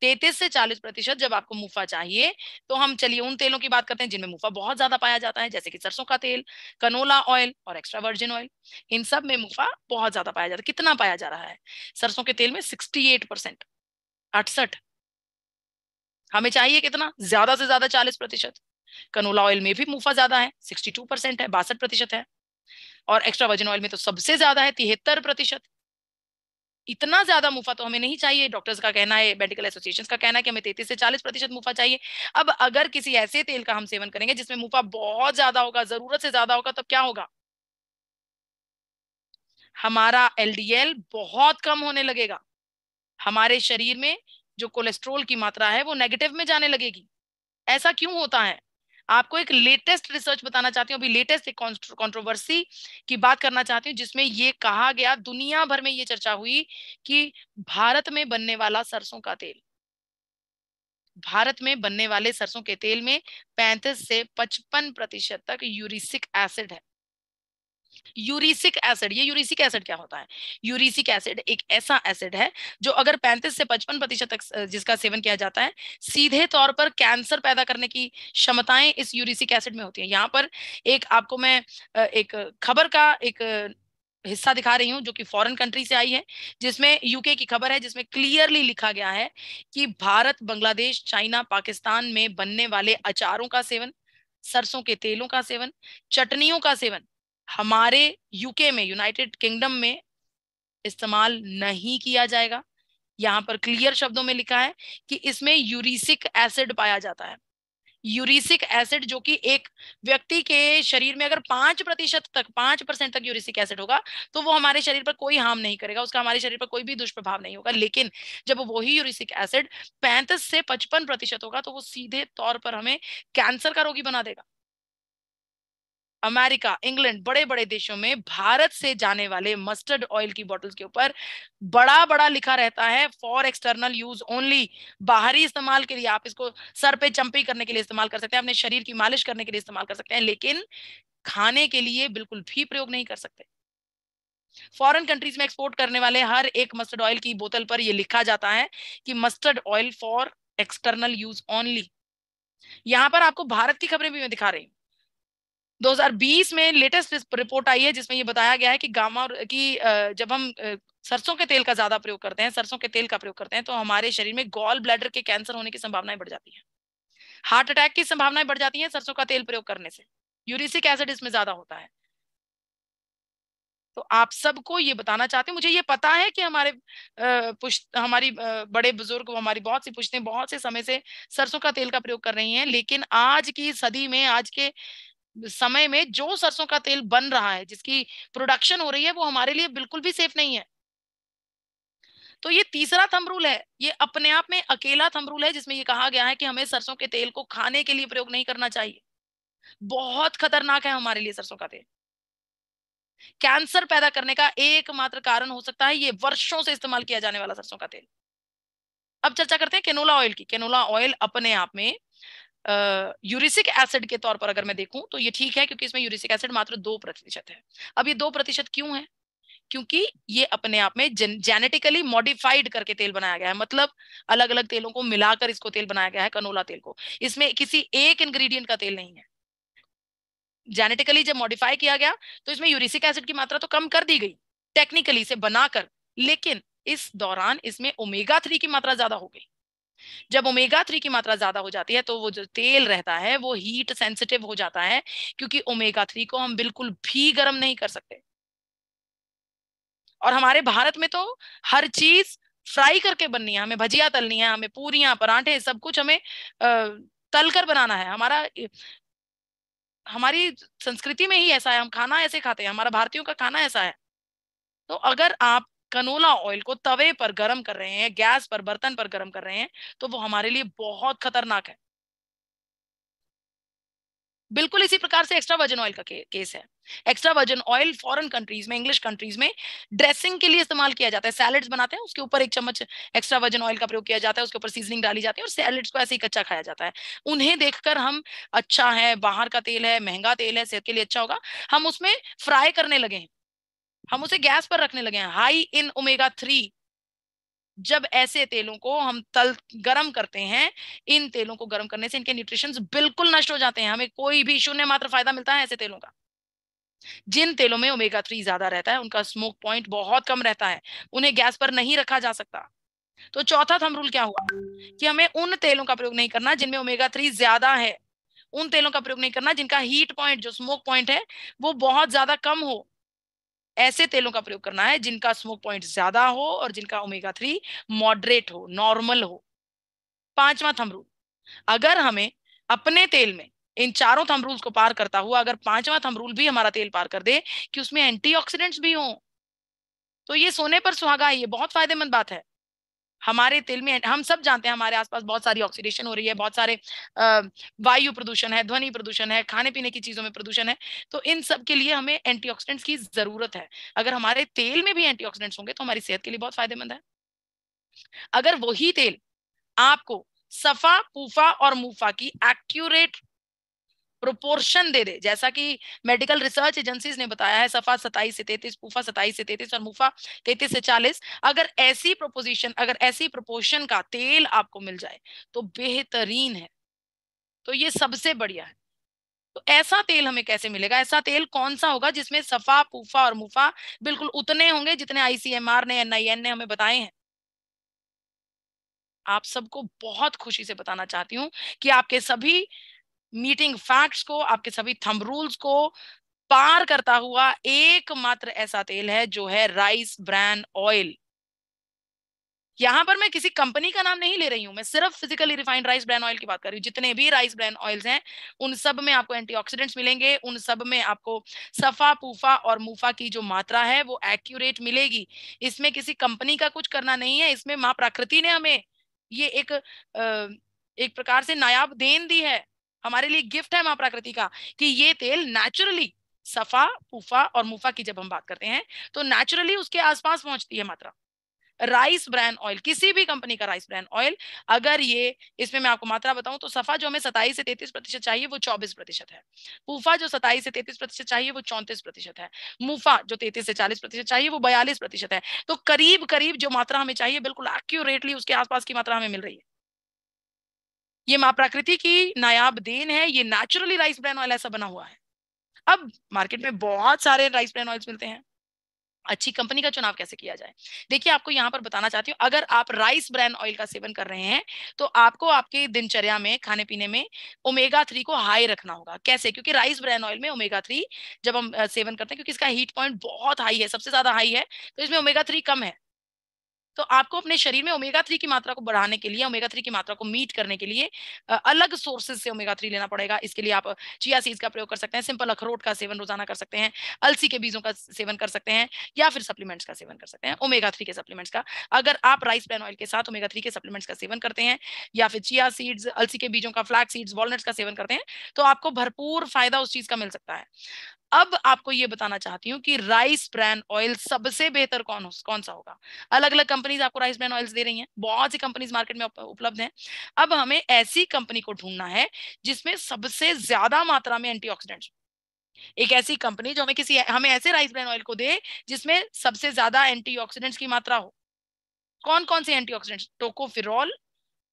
33 से 40% जब आपको मुफा चाहिए, तो हम चलिए उन तेलों की बात करते हैं जिनमें मुफा बहुत ज्यादा पाया जाता है, जैसे कि सरसों का तेल, कनोला ऑयल और एक्स्ट्रा वर्जिन ऑयल। इन सब में मुफा बहुत ज्यादा पाया जाता है। कितना पाया जा रहा है? सरसों के तेल में 68%, 68। हमें चाहिए कितना? ज्यादा से ज्यादा 40%। कनोला ऑयल में भी मुफा ज्यादा है, 62% है, 62% है। और एक्स्ट्रा वर्जिन ऑयल में तो सबसे ज्यादा है, 73%। इतना ज्यादा मुफा तो हमें नहीं चाहिए। डॉक्टर्स का कहना है, मेडिकल एसोसिएशन का कहना है कि हमें 33 से 40% मुफा चाहिए। अब अगर किसी ऐसे तेल का हम सेवन करेंगे जिसमें मुफा बहुत ज्यादा होगा, जरूरत से ज्यादा होगा, तब क्या होगा? हमारा एलडीएल बहुत कम होने लगेगा। हमारे शरीर में जो कोलेस्ट्रोल की मात्रा है वो नेगेटिव में जाने लगेगी। ऐसा क्यों होता है? आपको एक लेटेस्ट रिसर्च बताना चाहती हूँ, अभी लेटेस्ट एक कंट्रोवर्सी की बात करना चाहती हूँ, जिसमें ये कहा गया, दुनिया भर में ये चर्चा हुई कि भारत में बनने वाला सरसों का तेल, भारत में बनने वाले सरसों के तेल में 35 से 55% तक यूरिसिक एसिड है। यूरिसिक एसिड, ये यूरिसिक एसिड क्या होता है? यूरिसिक एसिड एक ऐसा एसिड है जो अगर 35 से 55% तक जिसका सेवन किया जाता है, सीधे तौर पर कैंसर पैदा करने की क्षमताएं इस यूरिसिक एसिड में होती है। यहाँ पर एक आपको मैं एक खबर का एक हिस्सा दिखा रही हूँ जो कि फॉरेन कंट्री से आई है, जिसमें यूके की खबर है, जिसमें क्लियरली लिखा गया है कि भारत, बांग्लादेश, चाइना, पाकिस्तान में बनने वाले अचारों का सेवन, सरसों के तेलों का सेवन, चटनियों का सेवन हमारे यूके में, यूनाइटेड किंगडम में इस्तेमाल नहीं किया जाएगा। यहां पर क्लियर शब्दों में लिखा है कि इसमें यूरिसिक एसिड पाया जाता है। यूरिसिक एसिड जो कि एक व्यक्ति के शरीर में अगर 5% तक यूरिसिक एसिड होगा तो वो हमारे शरीर पर कोई हार्म नहीं करेगा, उसका हमारे शरीर पर कोई भी दुष्प्रभाव नहीं होगा। लेकिन जब वही यूरिसिक एसिड 35 से 55% होगा तो वो सीधे तौर पर हमें कैंसर का रोगी बना देगा। अमेरिका, इंग्लैंड, बड़े बड़े देशों में भारत से जाने वाले मस्टर्ड ऑयल की बोतल्स के ऊपर बड़ा बड़ा लिखा रहता है फॉर एक्सटर्नल यूज ओनली। बाहरी इस्तेमाल के लिए, आप इसको सर पे चंपी करने के लिए इस्तेमाल कर सकते हैं, अपने शरीर की मालिश करने के लिए इस्तेमाल कर सकते हैं, लेकिन खाने के लिए बिल्कुल भी प्रयोग नहीं कर सकते। फॉरेन कंट्रीज में एक्सपोर्ट करने वाले हर एक मस्टर्ड ऑयल की बोतल पर यह लिखा जाता है कि mustard oil for external use only. यहां पर आपको भारत की खबरें भी मैं दिखा रही हूँ। 2020 में लेटेस्ट रिपोर्ट आई है जिसमें ये बताया गया है कि जब हम सरसों के तेल का ज्यादा प्रयोग करते हैं, सरसों के तेल का प्रयोग करते हैं, तो हमारे शरीर में गॉल ब्लैडर के कैंसर होने की संभावनाएं बढ़ जाती हैं, हार्ट अटैक की संभावनाएं बढ़ जाती हैं सरसों का तेल प्रयोग करने से। यूरिसिक एसिड इसमें ज्यादा होता है। तो आप सबको ये बताना चाहते हैं, मुझे ये पता है कि हमारी बड़े बुजुर्ग, हमारी बहुत सी पुश्तें बहुत से समय से सरसों का तेल का प्रयोग कर रही हैं, लेकिन आज की सदी में, आज के समय में जो सरसों का तेल बन रहा है, जिसकी प्रोडक्शन हो रही है, वो हमारे लिए बिल्कुल भी सेफ नहीं है। तो ये तीसरा थंब रूल है, ये अपने आप में अकेला थंब रूल है जिसमें ये कहा गया है कि हमें सरसों के तेल को खाने के लिए प्रयोग नहीं करना चाहिए। बहुत खतरनाक है हमारे लिए सरसों का तेल। कैंसर पैदा करने का एकमात्र कारण हो सकता है ये वर्षों से इस्तेमाल किया जाने वाला सरसों का तेल। अब चर्चा करते हैं केनोला ऑयल की। केनोला ऑयल अपने आप में यूरिसिक एसिड के तौर पर अगर मैं देखूं तो ये ठीक है, क्योंकि इसमें यूरिसिक एसिड मात्र 2% है। अब ये 2% क्यों है? क्योंकि ये अपने आप में जेनेटिकली मॉडिफाइड करके तेल बनाया गया है, मतलब अलग अलग तेलों को मिलाकर इसको तेल बनाया गया है, कनोला तेल को। इसमें किसी एक इंग्रेडिएंट का तेल नहीं है। जेनेटिकली जब मॉडिफाई किया गया तो इसमें यूरिसिक एसिड की मात्रा तो कम कर दी गई टेक्निकली से बनाकर, लेकिन इस दौरान इसमें ओमेगा 3 की मात्रा ज्यादा हो गई। जब ओमेगा 3 की मात्रा ज्यादा हो जाती है तो वो जो तेल रहता है वो हीट सेंसिटिव हो जाता है, क्योंकि ओमेगा 3 को हम बिल्कुल भी गर्म नहीं कर सकते। और हमारे भारत में तो हर चीज फ्राई करके बननी है, हमें भजिया तलनी है, हमें पूरियां, पराठे, सब कुछ हमें तल कर बनाना है। हमारी संस्कृति में ही ऐसा है, हम खाना ऐसे खाते हैं, हमारा भारतीयों का खाना ऐसा है। तो अगर आप कनोला ऑयल को तवे पर गर्म कर रहे हैं, गैस पर, बर्तन पर गर्म कर रहे हैं, तो वो हमारे लिए बहुत खतरनाक है। बिल्कुल इसी प्रकार से एक्स्ट्रा वर्जिन ऑयल का केस है। Extra virgin oil foreign countries में, इंग्लिश कंट्रीज में ड्रेसिंग के लिए इस्तेमाल किया जाता है। सैलेड्स बनाते हैं, उसके ऊपर 1 चम्मच एक्स्ट्रा वर्जिन ऑयल का प्रयोग किया जाता है, उसके ऊपर सीजनिंग डाली जाती है और सैलेड्स को ऐसे ही कच्चा खाया जाता है। उन्हें देखकर हम, अच्छा है, बाहर का तेल है, महंगा तेल है, सेहत के लिए अच्छा होगा, हम उसमें फ्राई करने लगे हैं, हम उसे गैस पर रखने लगे हैं, हाई इन ओमेगा 3। जब ऐसे तेलों को हम तल गरम करते हैं, इन तेलों को गरम करने से इनके न्यूट्रिशंस बिल्कुल नष्ट हो जाते हैं, हमें कोई भी शून्य मात्र फायदा मिलता है ऐसे तेलों का। जिन तेलों में ओमेगा 3 ज्यादा रहता है उनका स्मोक पॉइंट बहुत कम रहता है, उन्हें गैस पर नहीं रखा जा सकता। तो चौथा थंब रूल क्या हुआ कि हमें उन तेलों का प्रयोग नहीं करना जिनमें ओमेगा 3 ज्यादा है, उन तेलों का प्रयोग नहीं करना जिनका हीट पॉइंट, जो स्मोक पॉइंट है, वो बहुत ज्यादा कम हो। ऐसे तेलों का प्रयोग करना है जिनका स्मोक पॉइंट ज्यादा हो और जिनका ओमेगा 3 मॉडरेट हो, नॉर्मल हो। पांचवा थंब रूल, अगर हमें अपने तेल में इन चारों थंब रूल्स को पार करता हुआ अगर पांचवा थंब रूल भी हमारा तेल पार कर दे कि उसमें एंटीऑक्सीडेंट्स भी हों, तो ये सोने पर सुहागा है, ये बहुत फायदेमंद बात है। हमारे तेल में, हम सब जानते हैं हमारे आसपास बहुत सारी ऑक्सीडेशन हो रही है, बहुत सारे वायु प्रदूषण है, ध्वनि प्रदूषण है, खाने पीने की चीजों में प्रदूषण है, तो इन सब के लिए हमें एंटीऑक्सीडेंट्स की जरूरत है। अगर हमारे तेल में भी एंटीऑक्सीडेंट्स होंगे तो हमारी सेहत के लिए बहुत फायदेमंद है। अगर वही तेल आपको सफा, पूफा और मुफा की एक्यूरेट प्रोपोर्शन दे दे, जैसा कि मेडिकल रिसर्च एजेंसीज ने बताया है, सफा 27 से 33, पूफा 27 से 33 और मुफा 33 से 40, अगर ऐसी प्रोपोजिशन, अगर ऐसी प्रोपोर्शन का तेल आपको मिल जाए तो बेहतरीन है, तो ये सबसे बढ़िया है। तो ऐसा तेल हमें कैसे मिलेगा? ऐसा तेल कौन सा होगा जिसमें सफा, पूफा और मुफा बिल्कुल उतने होंगे जितने आईसीएमआर ने, एनआईएन ने हमें बताए हैं। आप सबको बहुत खुशी से बताना चाहती हूँ कि आपके सभी मीटिंग फैक्ट्स को, आपके सभी थंब रूल्स को पार करता हुआ एकमात्र ऐसा तेल है जो है राइस ब्रैन ऑयल। यहां पर मैं किसी कंपनी का नाम नहीं ले रही हूं, मैं सिर्फ physically refined rice bran oil की बात कर रही हूँ। जितने भी राइस ब्रैन ऑयल्स हैं उन सब में आपको एंटीऑक्सीडेंट्स मिलेंगे, उन सब में आपको सफा, पूफा और मुफा की जो मात्रा है वो एक्यूरेट मिलेगी। इसमें किसी कंपनी का कुछ करना नहीं है, इसमें माँ प्रकृति ने हमें ये एक प्रकार से नायाब देन दी है, हमारे लिए गिफ्ट है माँ प्रकृति का, कि ये तेल नेचुरली सफा, पूफा और मुफा की जब हम बात करते हैं तो नेचुरली उसके आसपास पहुंचती है मात्रा। राइस ब्रैन ऑयल, किसी भी कंपनी का राइस ब्रैन ऑयल, अगर ये, इसमें मैं आपको मात्रा बताऊं तो सफा जो हमें 27 से 33% चाहिए वो 24% है, पूफा जो 27 से 33% चाहिए वो 34% है, मुफा जो 33 से 40% चाहिए वो 42% है। तो करीब करीब जो मात्रा हमें चाहिए बिल्कुल एक्यूरेटली उसके आसपास की मात्रा हमें मिल रही है। ये माँ प्रकृति की नायाब देन है, ये नेचुरली राइस ब्रैन ऑयल ऐसा बना हुआ है। अब मार्केट में बहुत सारे राइस ब्रैन ऑयल्स मिलते हैं, अच्छी कंपनी का चुनाव कैसे किया जाए? देखिए, आपको यहाँ पर बताना चाहती हूँ, अगर आप राइस ब्रैन ऑयल का सेवन कर रहे हैं तो आपको आपके दिनचर्या में, खाने पीने में ओमेगा 3 को हाई रखना होगा। कैसे? क्योंकि राइस ब्रैन ऑयल में ओमेगा 3 जब हम सेवन करते हैं, क्योंकि इसका हीट पॉइंट बहुत हाई है, सबसे ज्यादा हाई है, तो इसमें ओमेगा 3 कम है। तो आपको अपने शरीर में ओमेगा 3 की मात्रा को बढ़ाने के लिए, ओमेगा 3 की मात्रा को मीट करने के लिए अलग सोर्सेज से ओमेगा 3 लेना पड़ेगा। इसके लिए आप चिया सीड्स का प्रयोग कर सकते हैं, सिंपल अखरोट का सेवन रोजाना कर सकते हैं, अलसी के बीजों का सेवन कर सकते हैं, या फिर सप्लीमेंट्स का सेवन कर सकते हैं, ओमेगा 3 के सप्लीमेंट्स का। अगर आप राइस ब्रैन ऑयल के साथ ओमेगा 3 के सप्लीमेंट्स का सेवन करते हैं, या फिर चिया सीड्स, अलसी के बीजों का, फ्लैक्स सीड्स, वॉलनट्स का सेवन करते हैं, तो आपको भरपूर फायदा उस चीज का मिल सकता है। अब आपको ये बताना चाहती हूँ कि राइस ब्रैन ऑयल सबसे बेहतर कौन सा होगा? अलग अलग कंपनीज आपको राइस ब्रैन ऑयल्स दे रही हैं, बहुत सी कंपनीज मार्केट में उपलब्ध हैं। अब हमें ऐसी कंपनी को ढूंढना है जिसमें सबसे ज्यादा मात्रा में एंटीऑक्सीडेंट्स, एक ऐसी कंपनी जो हमें ऐसे राइस ब्रैन ऑयल को दे जिसमें सबसे ज्यादा एंटीऑक्सीडेंट्स की मात्रा हो। कौन कौन से एंटीऑक्सीडेंट्स? टोकोफिरॉल,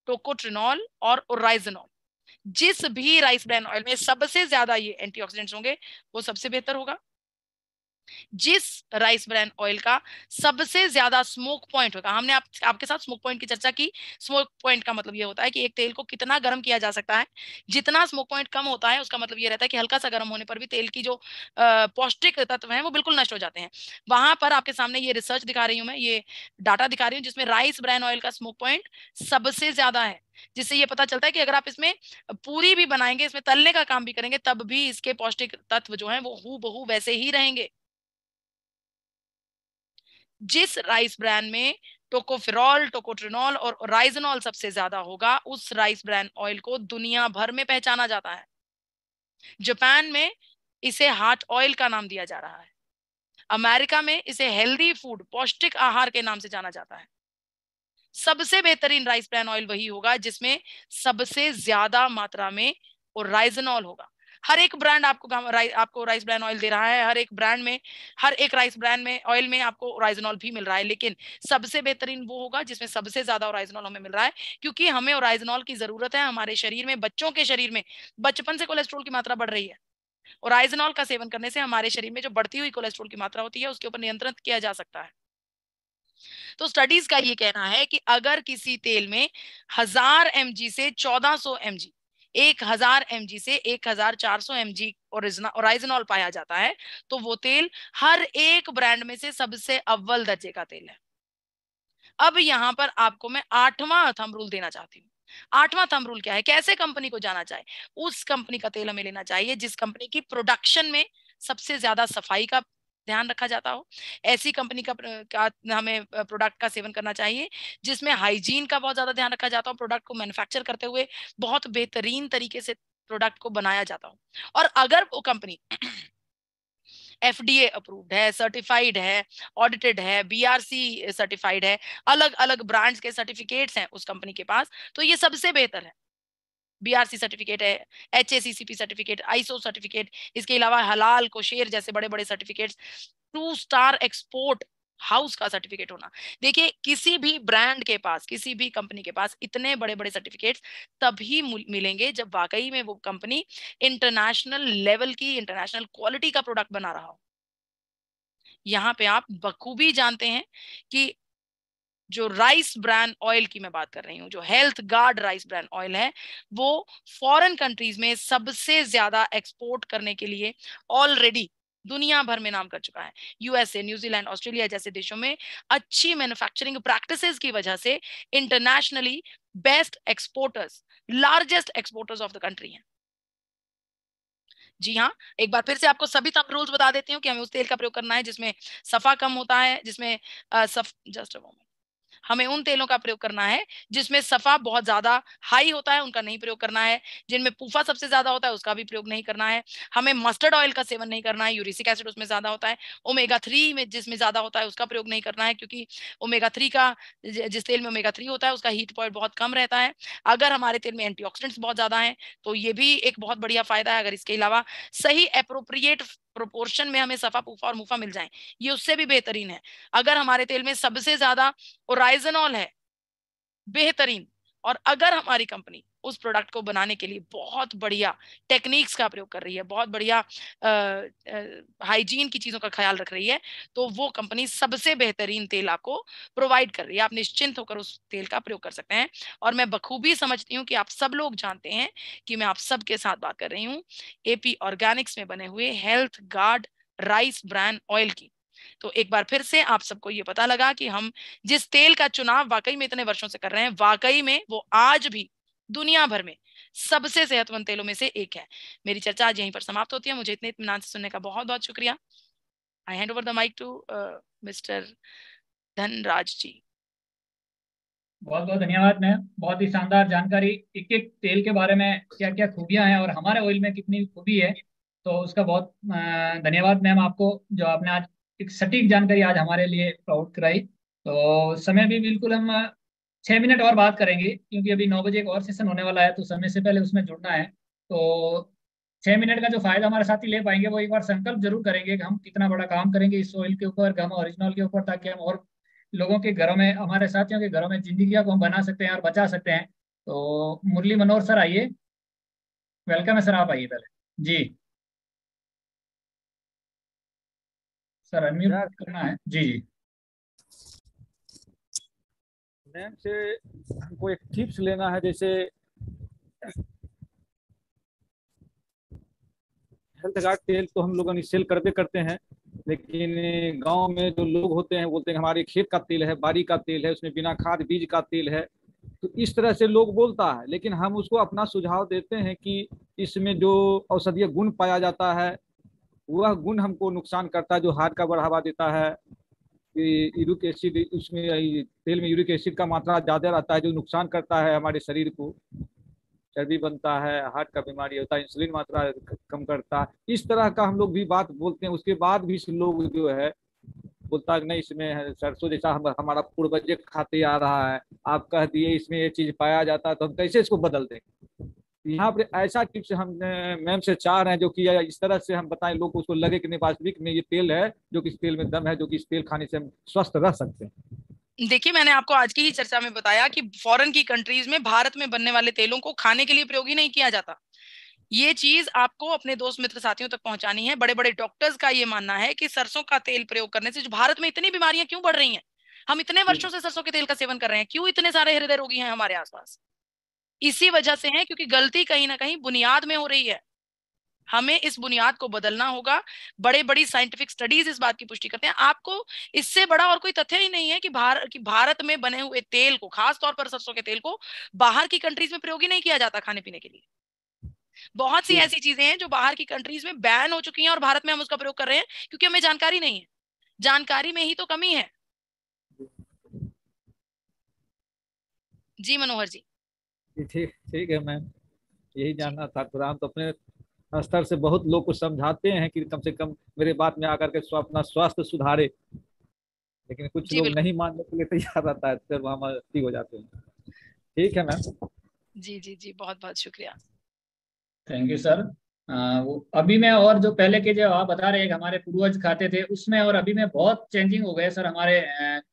टोकोट्रिनॉल और ओराइजनॉल। जिस भी राइस ब्रैन ऑयल में सबसे ज्यादा ये एंटीऑक्सीडेंट्स होंगे वो सबसे बेहतर होगा। जिस राइस ब्रैन ऑयल का सबसे ज्यादा स्मोक पॉइंट होगा, हमने आपके साथ स्मोक पॉइंट की चर्चा की। स्मोक पॉइंट का मतलब ये होता है कि एक तेल को कितना गर्म किया जा सकता है। जितना स्मोक पॉइंट कम होता है उसका मतलब ये रहता है कि हल्का सा गर्म होने पर भी तेल की जो पौष्टिक तत्व हैं वो बिल्कुल नष्ट हो जाते हैं। वहां पर आपके सामने ये रिसर्च दिखा रही हूँ मैं, ये डाटा दिखा रही हूँ जिसमें राइस ब्रैन ऑयल का स्मोक पॉइंट सबसे ज्यादा है, जिससे ये पता चलता है कि अगर आप इसमें पूरी भी बनाएंगे, इसमें तलने का काम भी करेंगे, तब भी इसके पौष्टिक तत्व जो हैं वो हूबहू वैसे ही रहेंगे। जिस राइस ब्रांड में टोकोफिरॉल, टोकोट्रिनॉल और राइजनॉल सबसे ज्यादा होगा, उस राइस ब्रांड ऑयल को दुनिया भर में पहचाना जाता है। जापान में इसे हार्ट ऑयल का नाम दिया जा रहा है। अमेरिका में इसे हेल्दी फूड, पौष्टिक आहार के नाम से जाना जाता है। सबसे बेहतरीन राइस ब्रान ऑयल वही होगा जिसमें सबसे ज्यादा मात्रा में ओराइजनॉल होगा। हर एक ब्रांड आपको राइस ब्रान ऑयल दे रहा है, हर एक ब्रांड में, हर एक राइस ब्रांड में ऑयल में आपको ओराइजनॉल भी मिल रहा है, लेकिन सबसे बेहतरीन वो होगा जिसमें सबसे ज्यादा ओराइजनॉल हमें मिल रहा है, क्योंकि हमें ओराइजनॉल की जरूरत है हमारे शरीर में। बच्चों के शरीर में बचपन से कोलेस्ट्रॉल की मात्रा बढ़ रही है, ओराइजनॉल का सेवन करने से हमारे शरीर में जो बढ़ती हुई कोलेस्ट्रॉल की मात्रा होती है उसके ऊपर नियंत्रण किया जा सकता है। तो स्टडीज का ये कहना है कि अगर किसी तेल में 1000 mg से 1400 mg, 1000 mg से 1400 mg ओराइजनॉल पाया जाता है, तो वो तेल हर एक ब्रांड में से सबसे अव्वल दर्जे का तेल है। अब यहां पर आपको मैं 8वां थंब रूल देना चाहती हूँ। 8वां थंब रूल क्या है? कैसे कंपनी को जाना चाहिए? उस कंपनी का तेल हमें लेना चाहिए जिस कंपनी की प्रोडक्शन में सबसे ज्यादा सफाई का ध्यान रखा जाता हो। ऐसी कंपनी का हमें प्रोडक्ट का सेवन करना चाहिए जिसमें हाइजीन का बहुत ज्यादा ध्यान रखा जाता हो, प्रोडक्ट को मैन्युफैक्चर करते हुए बहुत बेहतरीन तरीके से प्रोडक्ट को बनाया जाता हो। और अगर वो कंपनी एफडीए अप्रूव्ड है, सर्टिफाइड है, ऑडिटेड है, बीआरसी सर्टिफाइड है, अलग अलग ब्रांड्स के सर्टिफिकेट्स हैं उस कंपनी के पास, तो ये सबसे बेहतर है। BRC सर्टिफिकेट है, HACCP सर्टिफिकेट, ISO सर्टिफिकेट, इसके अलावा हलाल कोशेर जैसे बड़े बड़े सर्टिफिकेट्स, 2 स्टार एक्सपोर्ट हाउस का सर्टिफिकेट होना। देखिए किसी भी ब्रांड के पास, किसी भी कंपनी के पास इतने बड़े बड़े सर्टिफिकेट्स तभी मिलेंगे जब वाकई में वो कंपनी इंटरनेशनल लेवल की, इंटरनेशनल क्वालिटी का प्रोडक्ट बना रहा हो। यहाँ पे आप बखूबी जानते हैं कि जो राइस ब्रांड ऑयल की मैं बात कर रही हूँ, जो health guard rice brand oil है, वो फॉरेन कंट्रीज में सबसे ज्यादा एक्सपोर्ट करने के लिए ऑलरेडी दुनिया भर में नाम कर चुका है। USA, न्यूजीलैंड, ऑस्ट्रेलिया जैसे देशों में अच्छी मैन्युफैक्चरिंग प्रैक्टिसेस की वजह से internationally best exporters, largest exporters of the country हैं। जी हाँ, एक बार फिर से आपको सभी थंब रूल्स बता देती हूँ कि हमें उस तेल का प्रयोग करना है जिसमें सफा कम होता है, जिसमें जस्ट अ मोमेंट, हमें उन तेलों का प्रयोग करना है जिसमें सफा बहुत ज्यादा हाई होता है, उनका नहीं प्रयोग करना है। जिनमें पूफा सबसे ज्यादा होता है उसका भी प्रयोग नहीं करना है। हमें मस्टर्ड ऑयल का सेवन नहीं करना है, यूरिक एसिड उसमें ज्यादा होता है। ओमेगा 3 में जिसमें ज्यादा होता है उसका प्रयोग नहीं करना है, क्योंकि ओमेगा 3 का जिस तेल में ओमेगा 3 होता है उसका हीट पॉइंट बहुत कम रहता है। अगर हमारे तेल में एंटीऑक्सीडेंट्स बहुत ज्यादा है तो ये भी एक बहुत बढ़िया फायदा है। अगर इसके अलावा सही अप्रोप्रिएट प्रोपोर्शन में हमें सफा, पूफा और मुफा मिल जाए, ये उससे भी बेहतरीन है। अगर हमारे तेल में सबसे ज्यादा ओराइजनॉल है, बेहतरीन। और अगर हमारी कंपनी उस प्रोडक्ट को बनाने के लिए बहुत बढ़िया टेक्निक्स का प्रयोग कर रही है, बहुत बढ़िया हाइजीन की चीजों का ख्याल रख रही है, तो वो कंपनी सबसे बेहतरीन तेल आपको प्रोवाइड कर रही है। आप निश्चिंत होकर उस तेल का प्रयोग कर सकते हैं। और मैं बखूबी समझती हूँ कि आप सब लोग जानते हैं कि मैं आप सबके साथ बात कर रही हूँ AP ऑर्गेनिक्स में बने हुए health guard rice brand oil की। तो एक बार फिर से आप सबको ये पता लगा कि हम जिस तेल का चुनाव वाकई में इतने वर्षों से कर रहे हैं, वाकई में वो आज भी दुनिया भर में सबसे सेहतमंद तेलों में से एक है। मेरी चर्चा आज यहीं पर समाप्त होती है। मुझे इतने इत्मीनान से सुनने का बहुत बहुत शुक्रिया। I hand over the mic to mister Dhanraj ji. बहुत बहुत धन्यवाद मैम, बहुत ही शानदार जानकारी, एक एक तेल के बारे में क्या क्या खूबियां हैं और हमारे ऑयल में कितनी खूबी है। तो उसका बहुत धन्यवाद मैम आपको, जो आपने आज एक सटीक जानकारी आज हमारे लिए प्रोवाइड कराई। तो समय भी बिल्कुल हम 6 मिनट और बात करेंगे, क्योंकि अभी 9 बजे एक और सेशन होने वाला है, तो समय से पहले उसमें जुड़ना है। तो 6 मिनट का जो फायदा हमारे साथी ले पाएंगे, वो एक बार संकल्प जरूर करेंगे कि हम कितना बड़ा काम करेंगे इस ऑयल के ऊपर, गम ओरिजिनल के ऊपर, ताकि हम और लोगों के घरों में, हमारे साथियों के घरों में जिंदगियां को हम बना सकते हैं और बचा सकते हैं। तो मुरली मनोहर सर आइए, वेलकम है सर, आप आइए पहले जी। सर यार अनम्यूट करना है जी जी। मैम से हमको एक टिप्स लेना है। जैसे हेल्थ गार्ड तेल तो हम लोग सेल करते करते हैं, लेकिन गांव में जो लोग होते हैं बोलते हैं हमारे खेत का तेल है, बाड़ी का तेल है, उसमें बिना खाद बीज का तेल है। तो इस तरह से लोग बोलता है, लेकिन हम उसको अपना सुझाव देते हैं कि इसमें जो औषधीय गुण पाया जाता है वह गुण हमको नुकसान करता है, जो हार्ट का बढ़ावा देता है। यूरिक एसिड, उसमें तेल में यूरिक एसिड का मात्रा ज़्यादा रहता है, जो नुकसान करता है हमारे शरीर को, चर्बी बनता है, हार्ट का बीमारी होता है, इंसुलिन मात्रा कम करता है। इस तरह का हम लोग भी बात बोलते हैं। उसके बाद भी लोग जो है बोलता है कि नहीं इसमें सरसों जैसा हमारा पूर्वज खाते आ रहा है, आप कह दिए इसमें ये चीज पाया जाता है, तो हम कैसे इसको बदल दें। यहाँ पर ऐसा टिप्स हम मैम से चाह रहे हैं, जो कि इस तरह से हम बताएं लोग को, उसको लगे कि नहीं वास्तविक में ये तेल है, जो कि इस तेल में दम है, जो कि इस तेल खाने से हम स्वस्थ रह सकते हैं। देखिए मैंने आपको आज की ही चर्चा में बताया कि फॉरेन की कंट्रीज में भारत में बनने वाले तेलों को खाने के लिए प्रयोग ही नहीं किया जाता। ये चीज आपको अपने दोस्त मित्र साथियों तक पहुंचानी है। बड़े बड़े डॉक्टर्स का ये मानना है कि सरसों का तेल प्रयोग करने से जो भारत में इतनी बीमारियां क्यों बढ़ रही हैं, हम इतने वर्षों से सरसों के तेल का सेवन कर रहे हैं, क्यों इतने सारे हृदय रोगी हैं हमारे आसपास, इसी वजह से है क्योंकि गलती कहीं ना कहीं बुनियाद में हो रही है। हमें इस बुनियाद को बदलना होगा। बड़े बड़ी साइंटिफिक स्टडीज इस बात की पुष्टि करते हैं। आपको इससे बड़ा और कोई तथ्य ही नहीं है कि भारत में बने हुए तेल को, खास तौर पर सरसों के तेल को, बाहर की कंट्रीज में प्रयोग ही नहीं किया जाता खाने पीने के लिए। बहुत सी ऐसी चीजें हैं जो बाहर की कंट्रीज में बैन हो चुकी हैं और भारत में हम उसका प्रयोग कर रहे हैं क्योंकि हमें जानकारी नहीं है। जानकारी में ही तो कमी है। जी मनोहर जी। ठीक ठीक है मैम, यही जानना था। थोड़ा हम तो अपने स्तर से बहुत लोग को समझाते हैं कि कम से कम मेरे बात में आकर के अपना स्वास्थ्य सुधारे, लेकिन कुछ जी लोग बिल्कुल। नहीं मानने के लिए तैयार रहता है, फिर हम ठीक हो जाते हैं। ठीक है मैम। जी जी जी, बहुत बहुत शुक्रिया। Thank you sir. वो अभी में और जो पहले के जो आप बता रहे हैं हमारे पूर्वज खाते थे, उसमें और अभी में बहुत चेंजिंग हो गया सर। हमारे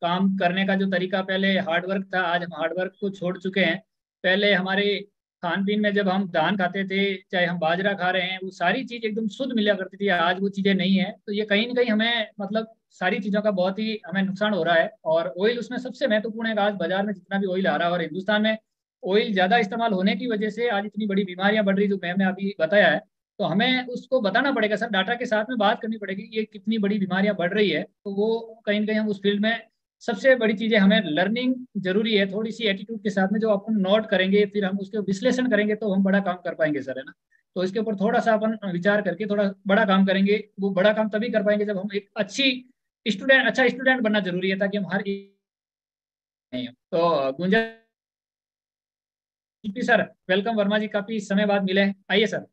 काम करने का जो तरीका, पहले हार्ड वर्क था, आज हम हार्ड वर्क को छोड़ चुके हैं। पहले हमारे खान पीन में जब हम धान खाते थे, चाहे हम बाजरा खा रहे हैं, वो सारी चीज एकदम शुद्ध मिला करती थी। आज वो चीजें नहीं है, तो ये कहीं ना कहीं हमें मतलब सारी चीजों का बहुत ही हमें नुकसान हो रहा है। और ऑयल उसमें सबसे महत्वपूर्ण है। आज बाजार में जितना भी ऑयल आ रहा है और हिंदुस्तान में ऑयल ज्यादा इस्तेमाल होने की वजह से आज इतनी बड़ी बीमारियां बढ़ रही, जो मैम ने अभी बताया है। तो हमें उसको बताना पड़ेगा सर, डाटा के साथ में बात करनी पड़ेगी कि ये कितनी बड़ी बीमारियां बढ़ रही है। तो वो कहीं ना कहीं हम उस फील्ड में सबसे बड़ी चीज है, हमें लर्निंग जरूरी है। थोड़ी सी एटीट्यूड के साथ में जो अपन नोट करेंगे, फिर हम उसके विश्लेषण करेंगे, तो हम बड़ा काम कर पाएंगे सर, है ना। तो इसके ऊपर थोड़ा सा अपन विचार करके थोड़ा बड़ा काम करेंगे। वो बड़ा काम तभी कर पाएंगे जब हम एक अच्छा स्टूडेंट बनना जरूरी है, ताकि हम हर नहीं हो। तो गुंजा सर, वेलकम। वर्मा जी काफी समय बाद मिले हैं, आइए सर।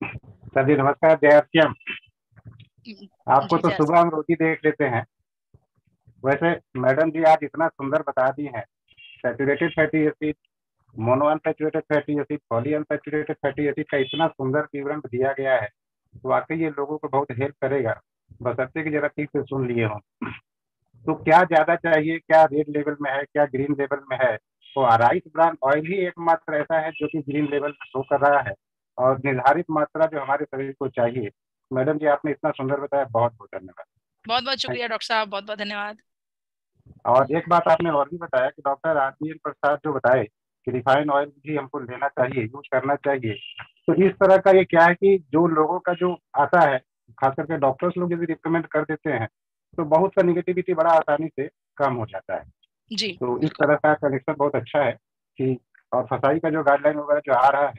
सर जी नमस्कार। जय श्याम। आपको जी, तो जय सुबह हम रोटी देख लेते हैं, वैसे मैडम जी आज इतना सुंदर बता दी हैं। Saturated fatty acid, mono unsaturated fatty acid, poly unsaturated fatty acid का इतना सुंदर विवरण दिया गया है, वाकई ये लोगों को बहुत हेल्प करेगा, बशर्ते कि जरा ठीक से सुन लिए हों। तो क्या ज्यादा चाहिए, क्या रेड लेवल में है, क्या ग्रीन लेवल में है? तो राइस ब्रान ऑयल ही एकमात्र ऐसा है जो कि ग्रीन लेवल में शो कर रहा है, और निर्धारित मात्रा जो हमारे शरीर को चाहिए। मैडम जी आपने इतना सुंदर बताया, बहुत बहुत धन्यवाद। बहुत बहुत शुक्रिया डॉक्टर साहब, बहुत बहुत धन्यवाद। और एक बात आपने और भी बताया कि डॉक्टर आर.बी.एन. प्रसाद जो बताए कि रिफाइंड ऑयल भी हमको लेना चाहिए, यूज करना चाहिए। तो इस तरह का ये क्या है कि जो लोगों का जो आता है, खास करके डॉक्टर्स लोग यदि रिकमेंड कर देते हैं, तो बहुत सा निगेटिविटी बड़ा आसानी से कम हो जाता है। जी, तो इस तरह का कनेक्शन बहुत अच्छा है कि, और फसाई का जो गाइडलाइन वगैरह जो आ रहा है,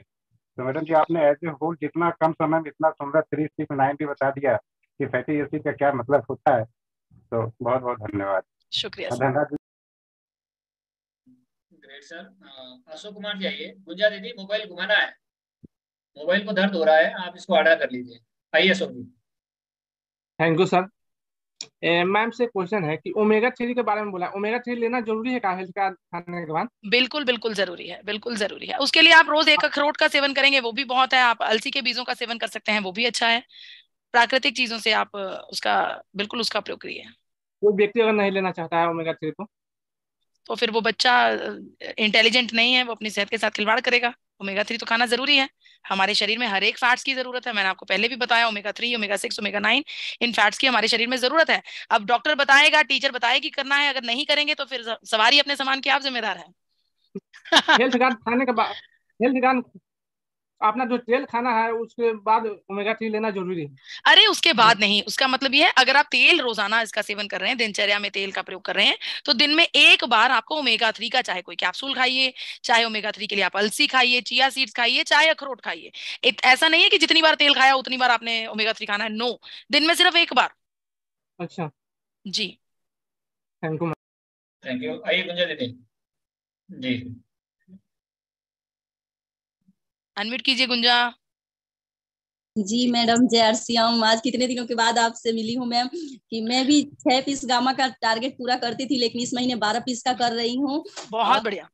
तो मैडम जी आपने एज ए होल जितना कम समय में इतना सुंदर 3, 6, 9 भी बता दिया कि फैटी एसिड का क्या मतलब होता है। तो बहुत बहुत धन्यवाद। शुक्रिया सर। धन्यवाद। Great sir. अशोक कुमार जी आइए। गुंजा दीदी मोबाइल घुमाना है, मोबाइल को दर्द हो रहा है, आप इसको आड़ा कर लीजिए। आइए Ashok ji. Thank you sir. Ma'am से क्वेश्चन है कि ओमेगा 3 के बारे में बोला, ओमेगा 3 लेना जरूरी है क्या हेल्थ कार्ड खाने के बाद? बिल्कुल बिल्कुल जरूरी है, बिल्कुल जरूरी है। उसके लिए आप रोज एक अखरोट का सेवन करेंगे वो भी बहुत है, आप अलसी के बीजों का सेवन कर सकते हैं, वो भी अच्छा है। प्राकृतिक चीजों से आप उसका बिल्कुल उसका प्रयोग करिए। कोई व्यक्ति अगर नहीं लेना चाहता है ओमेगा 3 तो फिर वो बच्चा इंटेलिजेंट नहीं है, वो अपनी सेहत के साथ खिलवाड़ करेगा। ओमेगा 3 तो खाना जरूरी है। हमारे शरीर में हर एक फैट्स की जरूरत है, मैंने आपको पहले भी बताया, ओमेगा 3, ओमेगा 6, ओमेगा 9, इन फैट्स की हमारे शरीर में जरूरत है। अब डॉक्टर बताएगा, टीचर बताएगी करना है, अगर नहीं करेंगे तो फिर सवारी अपने सामान की आप जिम्मेदार है। हेल्थ कार्ड खाने के बाद, हेल्थ कार्ड अपना जो तेल खाना है उसके बाद ओमेगा 3 लेना जरूरी है? अरे उसके बाद नहीं, उसका मतलब ये है अगर आप तेल रोजाना इसका सेवन कर रहे हैं, दिनचर्या में तेल का प्रयोग कर रहे हैं, तो दिन में एक बार आपको ओमेगा 3 का, चाहे कोई कैप्सूल खाइए, चाहे ओमेगा 3 के लिए आप अलसी खाइए, चिया सीड्स खाइए, चाहे अखरोट खाइए। ऐसा नहीं है कि जितनी बार तेल खाया उतनी बार आपने ओमेगा 3 खाना है, नो, दिन में सिर्फ एक बार। अच्छा, जी, थैंक यू। Thank you. आइए गुंजा दीदी जी। अनम्यूट कीजिए गुंजा। जी मैडम, जय श्याम। आज कितने दिनों के बाद आपसे मिली हूँ मैम। कि मैं भी 6 पीस गामा का टारगेट पूरा करती थी, लेकिन इस महीने 12 पीस का कर रही हूँ। बहुत बढ़िया।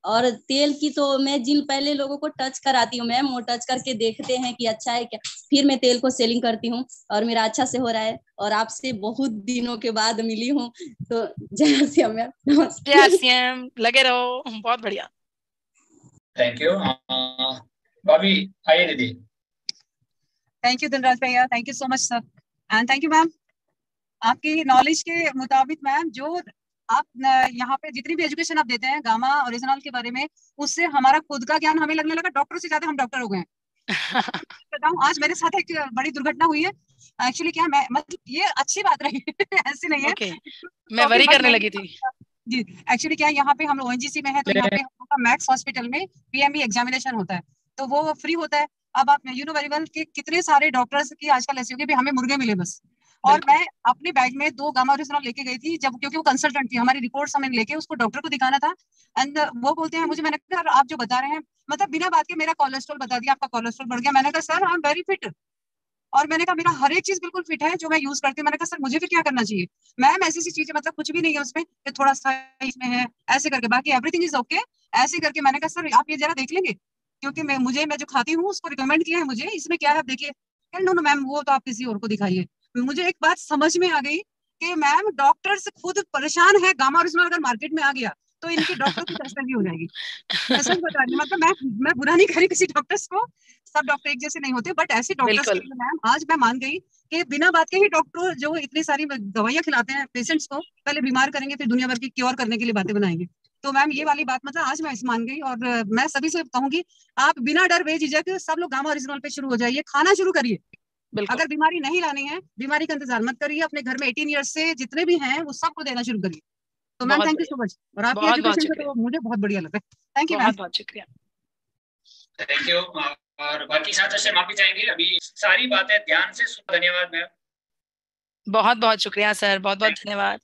और तेल की तो मैं जिन पहले लोगों को टच कराती हूँ मैम, वो टच करके देखते हैं कि अच्छा है क्या, फिर मैं तेल को सेलिंग करती हूँ और मेरा अच्छा से हो रहा है। और आपसे बहुत दिनों के बाद मिली हूँ, तो जय श्याम मैम, नमस्ते। जय श्याम, लगे रहो, बहुत बढ़िया। Thank you. भाभी आइए दीदी। थैंक यू धनराज भैया, thank you so much sir, and thank you ma'am. आपकी नॉलेज के मुताबिक मैम, जो आप यहाँ पे जितनी भी एजुकेशन आप देते हैं गामा ओरिजिनल के बारे में, उससे हमारा खुद का ज्ञान हमें लगने लगा डॉक्टर से ज्यादा हम डॉक्टर हो गए। बताऊं, आज मेरे साथ एक बड़ी दुर्घटना हुई है। एक्चुअली क्या, मैं मतलब ये अच्छी बात रही ऐसी नहीं है। okay. मैं वरी करने लगी थी जी। एक्चुअली क्या, यहाँ पे हम लोग ONGC में है, तो यहाँ पे हम लोग का मैक्स हॉस्पिटल में PME एग्जामिनेशन होता है, तो वो फ्री होता है। अब आप यू नो वेरी वेल कि कितने सारे डॉक्टर्स की आजकल ऐसी होगी भी हमें मुर्गे मिले बस। और मैं अपने बैग में 2 गामा ओरिजिनल लेके गई थी, जब क्योंकि वो कंसल्टेंट थी, हमारी रिपोर्ट्स हमें लेके उसको डॉक्टर को दिखाना था। एंड वो बोलते हैं मुझे, मैंने कहा आप जो बता रहे हैं, मतलब बिना बात के मेरा कोलेस्ट्रॉल बता दिया, आपका कोलेस्ट्रॉल बढ़ गया। मैंने कहा sir I am very fit, और मैंने कहा मेरा हर एक चीज बिल्कुल फिट है जो मैं यूज करती हूँ। मैंने कहा सर मुझे फिर क्या करना चाहिए मैम, ऐसी सी चीजें मतलब कुछ भी नहीं है उसमें कि थोड़ा सा इसमें है ऐसे करके, बाकी एवरीथिंग इज ओके ऐसे करके। मैंने कहा सर आप ये जरा देख लेंगे, क्योंकि मैं जो खाती हूँ उसको रिकमेंड किया है मुझे, इसमें क्या है आप देखिए। नो नो मैम वो तो आप किसी और को दिखाइए। मुझे एक बात समझ में आ गई कि मैम डॉक्टर्स खुद परेशान है, गामा ओरिजिनल अगर मार्केट में आ गया तो इनकी डॉक्टर की टेस्ट भी हो जाएगी। मैं सच बता रही हूँ, मतलब मैं बुरा नहीं करी किसी डॉक्टर्स को, सब डॉक्टर एक जैसे नहीं होते, बट ऐसे डॉक्टर्स के लिए मैम आज मैं मान गई कि बिना बात के ही डॉक्टर जो इतनी सारी दवाइयां खिलाते हैं पेशेंट्स को, पहले बीमार करेंगे फिर दुनिया भर की क्योर करने के लिए बातें बनाएंगे। तो मैम ये वाली बात मतलब आज मैं इस मान गई, और मैं सभी से कहूंगी आप बिना डर बेझिझक सब लोग गामा ओरिजिनल पे शुरू हो जाइए, खाना शुरू करिए। अगर बीमारी नहीं लानी है, बीमारी का इंतजार मत करिए, अपने घर में 18 ईयर्स से जितने भी हैं वो सबको देना शुरू करिए। तो ma'am thank you so much, और आपकी एजुकेशन से तो मुझे बहुत बढ़िया लगा। Thank you ma'am. बहुत शुक्रिया। Thank you. और बाकी साथियों से माफी चाहेंगे, अभी सारी बातें ध्यान से सुन। धन्यवाद मैम। बहुत बहुत शुक्रिया सर, बहुत बहुत धन्यवाद।